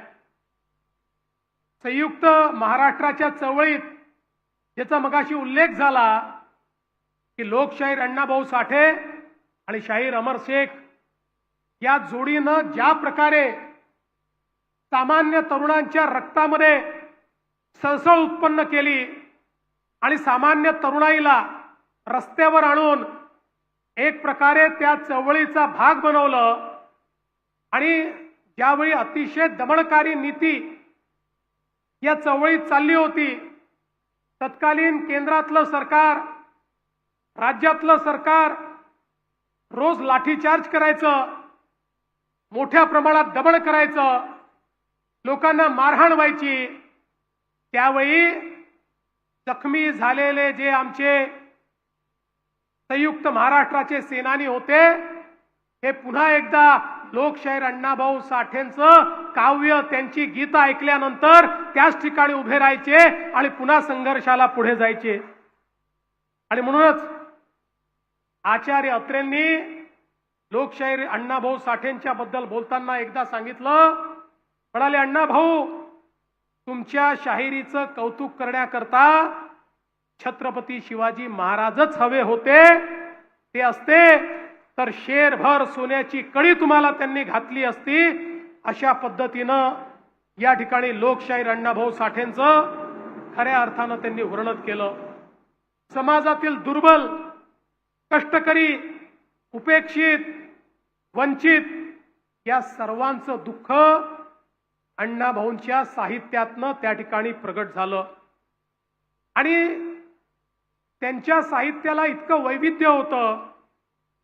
संयुक्त महाराष्ट्राच्या चळवळीत ज्याचा मगाशी उल्लेख झाला की लोकशाहीर अण्णाभाऊ साठे आणि शाहीर अमर शेख या जोडीनं ज्या प्रकारे सामान्य तरुणांच्या रक्तामध्ये सळसळ उत्पन्न केली आणि सामान्य तरुणाईला रस्त्यावर आणून एक प्रकारे त्या चळवळीचा भाग बनवलं आणि ज्यावेळी अतिशय दमनकारी नीती या चळवळीत चालली होती, तत्कालीन केंद्रातलं सरकार, राज्यातलं सरकार रोज लाठीचार्ज करायचं, मोठ्या प्रमाणात दमन करायचं, लोकांना मारहाण व्हायची. त्यावेळी जखमी झालेले जे आमचे संयुक्त महाराष्ट्राचे सेनानी होते हे पुन्हा एकदा लोकशाहीर अण्णाभाऊ साठेंचं काव्य, त्यांची गीतं ऐकल्यानंतर त्याच ठिकाणी उभे राहायचे आणि पुन्हा संघर्षाला पुढे जायचे. आणि म्हणूनच आचार्य अत्रेंनी लोकशाहीर अण्णाभाऊ साठेंच्या बद्दल बोलताना एकदा सांगितलं, म्हणाले अण्णाभाऊ तुमच्या शाहिरीचं कौतुक करण्याकरता छत्रपती शिवाजी महाराजच हवे होते. ते असते तर शेरभर सोन्याची कडी तुम्हाला त्यांनी घातली असती. अशा पद्धतीनं या ठिकाणी लोकशाहीर अण्णाभाऊ साठेंचं खऱ्या अर्थानं त्यांनी वर्णन केलं. समाजातील दुर्बल, कष्टकरी, उपेक्षित, वंचित या सर्वांचं दुःख अण्णाभाऊंच्या साहित्यातनं त्या ठिकाणी प्रगट झालं. आणि त्यांच्या साहित्याला इतकं वैविध्य होतं.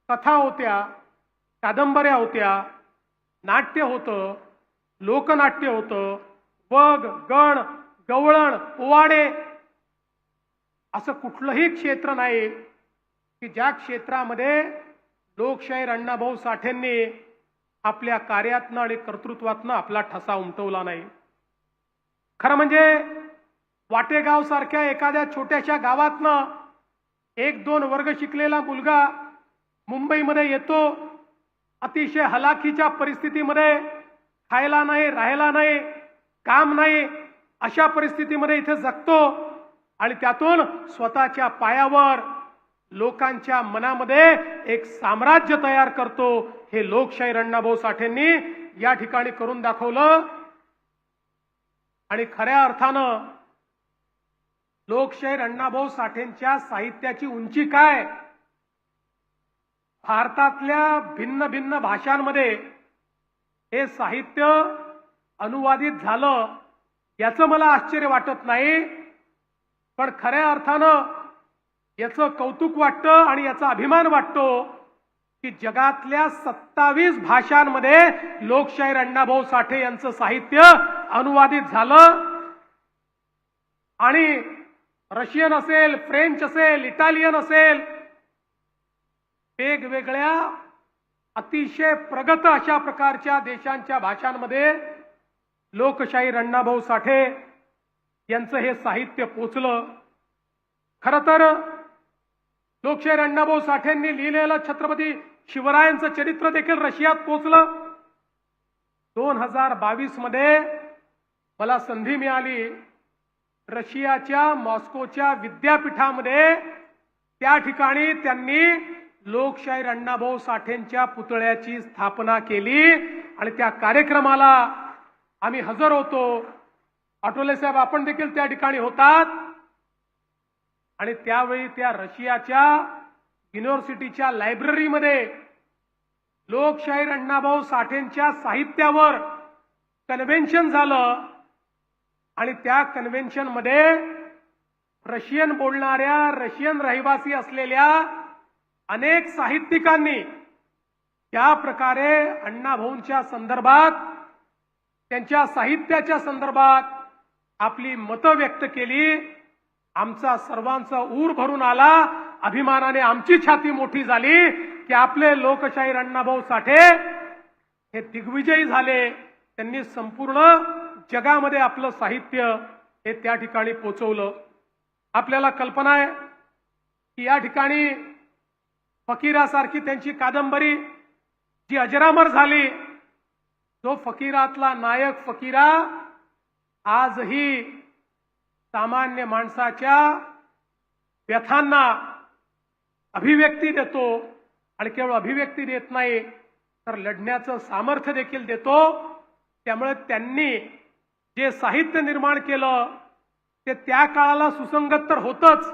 कथा होत्या, कादंबऱ्या होत्या, नाट्य होतं, लोकनाट्य होतं, वग, गण, गवळण, पोवाडे असं कुठलंही क्षेत्र नाही की ज्या क्षेत्रामध्ये लोकशाहीर अण्णाभाऊ साठेंनी आपल्या कार्यातनं आणि कर्तृत्वातनं आपला ठसा उमटवला नाही. खरं म्हणजे वाटेगाव सारख्या एखाद्या छोट्याशा गावातनं 1-2 वर्ग शिकलेला मुलगा मुंबईमध्ये येतो, अतिशय हलाखीच्या परिस्थितीमध्ये, खायला नाही, राहायला नाही, काम नाही, अशा परिस्थितीमध्ये इथे जगतो आणि त्यातून स्वतःच्या पायावर लोकांच्या मनामध्ये एक साम्राज्य तयार करतो. हे लोकशाहीर अण्णाभाऊ साठेंनी या ठिकाणी करून दाखवलं. आणि खऱ्या अर्थानं लोकशाहीर अण्णाभाऊ साठेंच्या साहित्याची उंची काय, भारतातल्या भिन्न भिन्न भाषांमध्ये हे साहित्य अनुवादित झालं याचं मला आश्चर्य वाटत नाही, पण खऱ्या अर्थानं याचं कौतुक वाटतं आणि याचा अभिमान वाटतो की जगातल्या 27 भाषांमध्ये लोकशाहीर अण्णाभाऊ साठे यांचं साहित्य अनुवादित झालं. आणि रशियन असेल, फ्रेंच असेल, इटालियन असेल, वेगवेगळ्या अतिशय प्रगत अशा प्रकारच्या देशांच्या भाषांमध्ये लोकशाहीर अण्णाभाऊ साठे यांचं हे साहित्य पोचलं. खरं तर लोकशाहीर अण्णाभाऊ साठेंनी लिहिलेलं छत्रपती शिवरायांचं चरित्र देखील रशियात पोचलं. 2022 मध्ये मला संधी मिळाली रशियाच्या मॉस्कोच्या विद्यापीठामध्ये, त्या ठिकाणी त्यांनी लोकशाहीर अण्णाभाऊ साठेंच्या पुतळ्याची स्थापना केली आणि त्या कार्यक्रमाला आम्ही हजर होतो. आठवले साहेब आपण देखील त्या ठिकाणी होतात. आणि त्यावेळी त्या रशियाच्या युनिव्हर्सिटीच्या लायब्ररीमध्ये लोकशाहीर अण्णाभाऊ साठेंच्या साहित्यावर कन्व्हेन्शन झालं आणि त्या कन्व्हेन्शन मध्ये रशियन बोलणाऱ्या, रशियन रहिवासी असलेल्या अनेक साहित्यिकांनी त्या प्रकारे अण्णाभाऊंच्या संदर्भात, त्यांच्या साहित्याच्या संदर्भात आपली मतं व्यक्त केली. आमचा सर्वांचा ऊर भरून आला, अभिमानाने आमची छाती मोठी झाली की आपले लोकशाहीर अण्णाभाऊ साठे हे दिग्विजयी झाले. त्यांनी संपूर्ण जगामध्ये आपलं साहित्य हे त्या ठिकाणी पोचवलं. आपल्याला कल्पना आहे की या ठिकाणी फकीरासारखी त्यांची कादंबरी जी अजरामर झाली, तो फकीरातला नायक फकीरा आजही सामान्य माणसाच्या व्यथांना अभिव्यक्ती देतो. आणि केवळ अभिव्यक्ती देत नाही तर लढण्याचं सामर्थ्य देखील देतो. त्यामुळे त्यांनी जे साहित्य निर्माण केलं ते त्या काळाला सुसंगत तर होतच,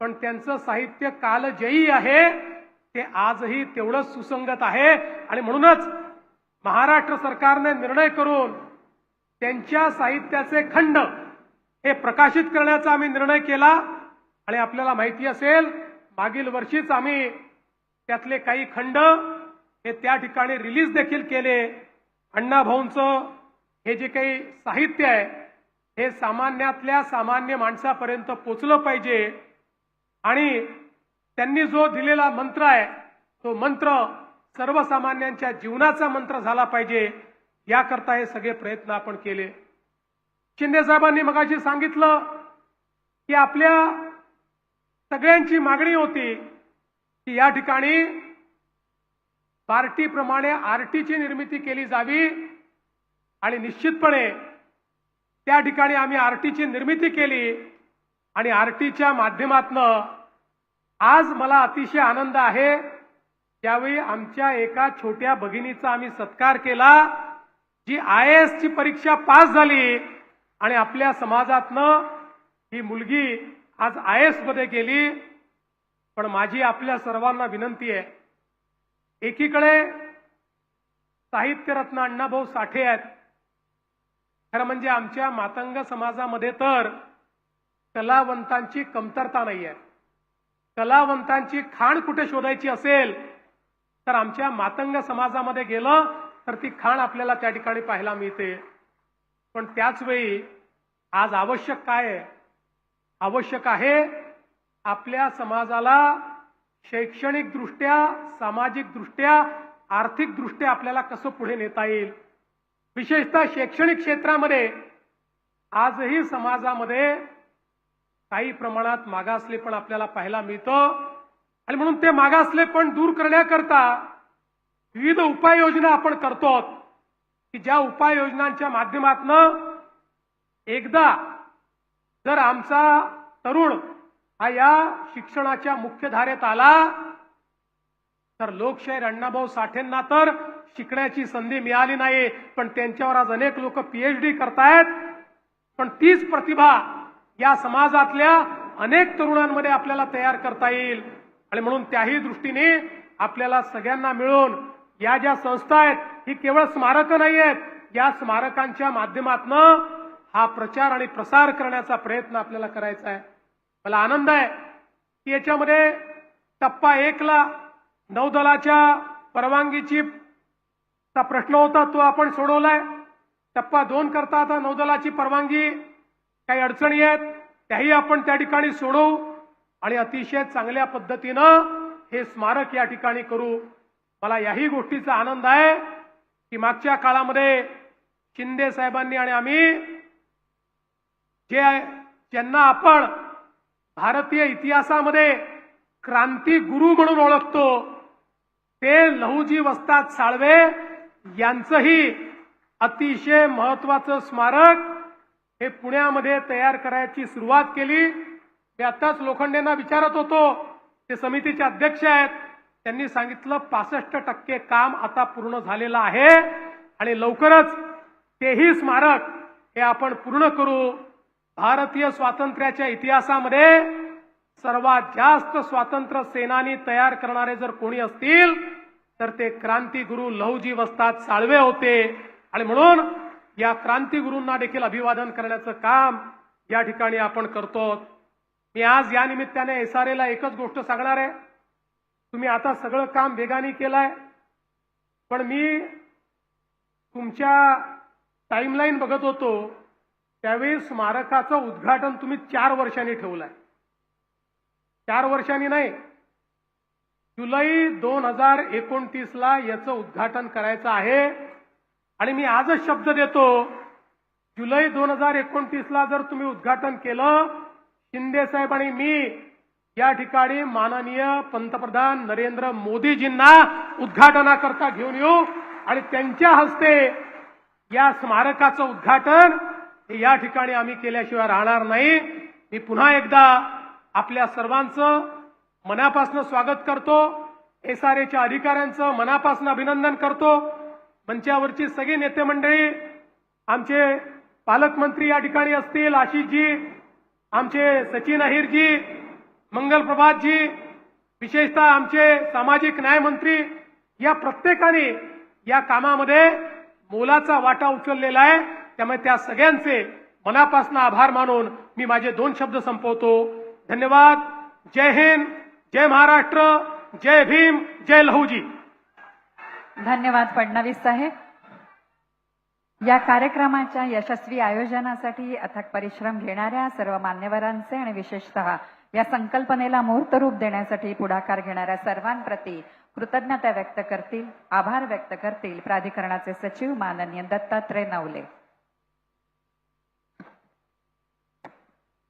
पण त्यांचं साहित्य कालजयी आहे, ते आजही तेवढंच सुसंगत आहे. आणि म्हणूनच महाराष्ट्र सरकारने निर्णय करून त्यांच्या साहित्याचे खंड हे प्रकाशित करण्याचा आम्ही निर्णय केला. आणि आपल्याला माहिती असेल मागील वर्षीच आम्ही त्यातले काही खंड हे त्या ठिकाणी रिलीज देखील केले. अण्णाभाऊंचं हे जे काही साहित्य आहे हे सामान्यातल्या सामान्य माणसापर्यंत पोचलं पाहिजे आणि त्यांनी जो दिलेला मंत्र आहे तो मंत्र सर्वसामान्यांच्या जीवनाचा मंत्र झाला पाहिजे, याकरता हे सगळे प्रयत्न आपण केले. शिंदे साहेबांनी मगाशी सांगितलं की आपल्या सगळ्यांची मागणी होती की या ठिकाणी पार्टीप्रमाणे आरटीची निर्मिती केली जावी आणि निश्चितपणे त्या ठिकाणी आम्ही आरटीची निर्मिती केली. आणि आरटीच्या माध्यमातनं आज मला अतिशय आनंद आहे, त्यावेळी आमच्या एका छोट्या भगिनीचा आम्ही सत्कार केला जी IAS ची परीक्षा पास झाली आणि आपल्या समाजातनं ही मुलगी आज IAS मध्ये गेली. पण माझी आपल्या सर्वांना विनंती आहे, एकीकडे साहित्यरत्न अण्णाभाऊ साठे आहेत, खरं म्हणजे आमच्या मातंग समाजामध्ये तर कलावंतांची कमतरता नाही आहे. कलावंतांची खाण कुठे शोधायची असेल तर आमच्या मातंग समाजामध्ये गेलं तर ती खाण आपल्याला त्या ठिकाणी पाहायला मिळते. पण त्याच वेळी आज आवश्यक काय आहे? आवश्यक आहे आपल्या समाजाला शैक्षणिकदृष्ट्या, सामाजिकदृष्ट्या, आर्थिकदृष्ट्या आपल्याला कसं पुढे नेता येईल. विशेषतः शैक्षणिक क्षेत्रामध्ये आजही समाजामध्ये काही प्रमाणात मागासलेपण आपल्याला पाहायला मिळतं आणि म्हणून ते मागासलेपण दूर करण्याकरता विविध उपाययोजना आपण करतो की ज्या उपाययोजनांच्या माध्यमातून एकदा जर आमचा तरुण हा या शिक्षणाच्या मुख्यधारेत आला तर लोकशाहीर अण्णाभाऊ साठेंना तर शिकण्याची संधी मिळाली नाही, पण त्यांच्यावर आज अनेक लोक PhD करतायत. पण तीच प्रतिभा या समाजातल्या अनेक तरुणांमध्ये आपल्याला तयार करता येईल आणि म्हणून त्याही दृष्टीने आपल्याला सगळ्यांना मिळून या ज्या संस्था आहेत ही केवळ स्मारकं नाही आहेत, या स्मारकांच्या माध्यमातून हा प्रचार आणि प्रसार करण्याचा प्रयत्न आपल्याला करायचा आहे. मला आनंद आहे की याच्यामध्ये टप्पा 1 ला नौदलाच्या परवानगीची प्रश्न होता तो आपण सोडवलाय. टप्पा 2 करता आता नौदलाची परवानगी काही अडचणी आहेत त्याही आपण त्या ठिकाणी सोडवू आणि अतिशय चांगल्या पद्धतीनं हे स्मारक या ठिकाणी करू. मला याही गोष्टीचा आनंद आहे की मागच्या काळामध्ये शिंदे साहेबांनी आणि आम्ही ज्यांना आपण भारतीय इतिहासामध्ये क्रांती गुरु म्हणून ओळखतो ते लहुजी वस्ताद साळवे यांचंही अतिशय महत्वाचं स्मारक हे पुण्यामध्ये तयार करायची सुरुवात केली. मी आताच लोखंडेंना विचारत होतो, ते समितीचे अध्यक्ष आहेत, त्यांनी सांगितलं 65% काम आता पूर्ण झालेलं आहे आणि लवकरच तेही स्मारक हे आपण पूर्ण करू. भारतीय स्वातंत्र्याच्या इतिहासामध्ये सर्वात जास्त स्वातंत्र्य सेनानी तयार करणारे जर कोणी असतील तर ते क्रांतिगुरु लहुजी वस्ताद साळवे होते आणि म्हणून या क्रांतिगुरूंना देखील अभिवादन करण्याचं काम या ठिकाणी आपण करतो. मी आज या निमित्ताने SRA एकच गोष्ट सांगणार आहे, तुम्ही आता सगळं काम वेगाने केलंय, पण मी तुमच्या टाइमलाईन बघत होतो त्यावेळी स्मारकाचं उद्घाटन तुम्ही 4 वर्षांनी ठेवलंय. 4 वर्षांनी नाही, जुलै 2029 याचं उद्घाटन करायचं आहे आणि मी आजच शब्द देतो, जुलै 2029 जर तुम्ही उद्घाटन केलं, शिंदे साहेब आणि मी या ठिकाणी माननीय पंतप्रधान नरेंद्र मोदीजींना उद्घाटनाकरता घेऊन येऊ आणि त्यांच्या हस्ते या स्मारकाचं उद्घाटन या ठिकाणी आम्ही केल्याशिवाय राहणार नाही. मी पुन्हा एकदा आपल्या सर्वांचं मनापासून स्वागत करतो. SRAच्या अधिकाऱ्यांचं मनापासून अभिनंदन करतो. मंचावरची सगळी नेते मंडळी, आमचे पालकमंत्री या ठिकाणी असतील, आशिषजी, आमचे सचिन अहिरजी, मंगल प्रभातजी, विशेषतः आमचे सामाजिक न्याय मंत्री, या प्रत्येकाने या कामामध्ये मोलाचा वाटा उचललेला आहे. त्यामुळे त्या सगळ्यांचे मनापासून आभार मानून मी माझे 2 शब्द संपवतो. धन्यवाद. जय हिंद, जय महाराष्ट्र, जय भीम, जय लहुजी. धन्यवाद फडणवीस साहेब. या कार्यक्रमाच्या यशस्वी आयोजनासाठी अथक परिश्रम घेणाऱ्या सर्व मान्यवरांचे आणि विशेषतः या संकल्पनेला मूर्तरूप देण्यासाठी पुढाकार घेणाऱ्या सर्वांप्रती कृतज्ञता व्यक्त करतील, आभार व्यक्त करतील प्राधिकरणाचे सचिव माननीय दत्तात्रय नवले.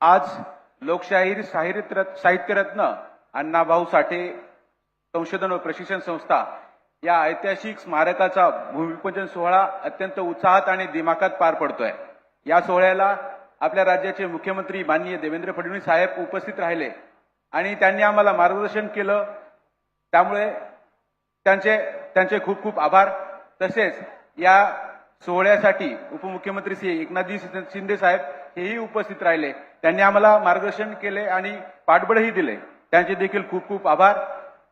आज लोकशाहीर साहित्यरत्न अण्णाभाऊ साठे संशोधन व प्रशिक्षण संस्था या ऐतिहासिक स्मारकाचा भूमिपूजन सोहळा अत्यंत उत्साहात आणि दिमाखात पार पडतोय. या सोहळ्याला आपल्या राज्याचे मुख्यमंत्री माननीय देवेंद्र फडणवीस साहेब उपस्थित राहिले आणि त्यांनी आम्हाला मार्गदर्शन केलं. त्यामुळे त्यांचे खूप खूप आभार. तसेच या सोहळ्यासाठी उपमुख्यमंत्री श्री एकनाथजी शिंदे साहेब हेही उपस्थित राहिले. त्यांनी आम्हाला मार्गदर्शन केले आणि पाठबळही दिले. त्यांचे देखील खूप खूप आभार.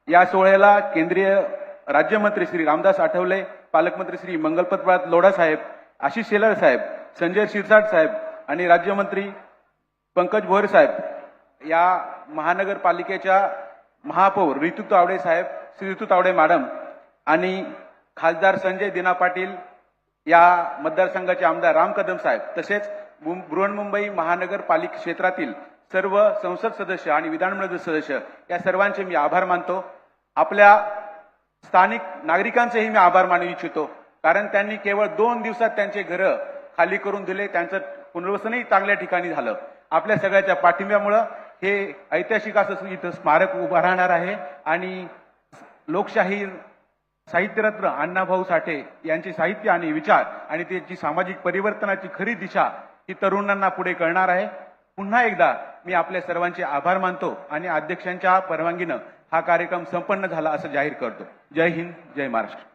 या सोहळ्याला केंद्रीय राज्यमंत्री श्री रामदास आठवले, पालकमंत्री श्री मंगलप्रभात लोढा साहेब, आशिष शेलार साहेब, संजय शिरसाट साहेब आणि राज्यमंत्री पंकज भोयर साहेब, या महानगरपालिकेच्या महापौर ऋतू तावडे साहेब, श्री ऋतू तावडे मॅडम आणि खासदार संजय दिना पाटील, या मतदारसंघाचे आमदार राम कदम साहेब, तसेच बृहन्मुंबई महानगरपालिका क्षेत्रातील सर्व संसद सदस्य आणि विधानमंडळ सदस्य या सर्वांचे मी आभार मानतो. आपल्या स्थानिक नागरिकांचेही मी आभार मानू इच्छितो, कारण त्यांनी केवळ 2 दिवसात त्यांचे घरं खाली करून दिले. त्यांचं पुनर्वसनही चांगल्या ठिकाणी झालं. आपल्या सगळ्याच्या पाठिंब्यामुळं हे ऐतिहासिक असं इथं स्मारक उभं राहणार आहे आणि लोकशाही साहित्यरत्न अण्णाभाऊ साठे यांचे साहित्य आणि विचार आणि त्यांची सामाजिक परिवर्तनाची खरी दिशा ही तरुणांना पुढे कळणार आहे. पुन्हा एकदा मी आपल्या सर्वांचे आभार मानतो आणि अध्यक्षांच्या परवानगीनं हा कार्यक्रम संपन्न झाला असं जाहीर करतो. जय हिंद, जय महाराष्ट्र.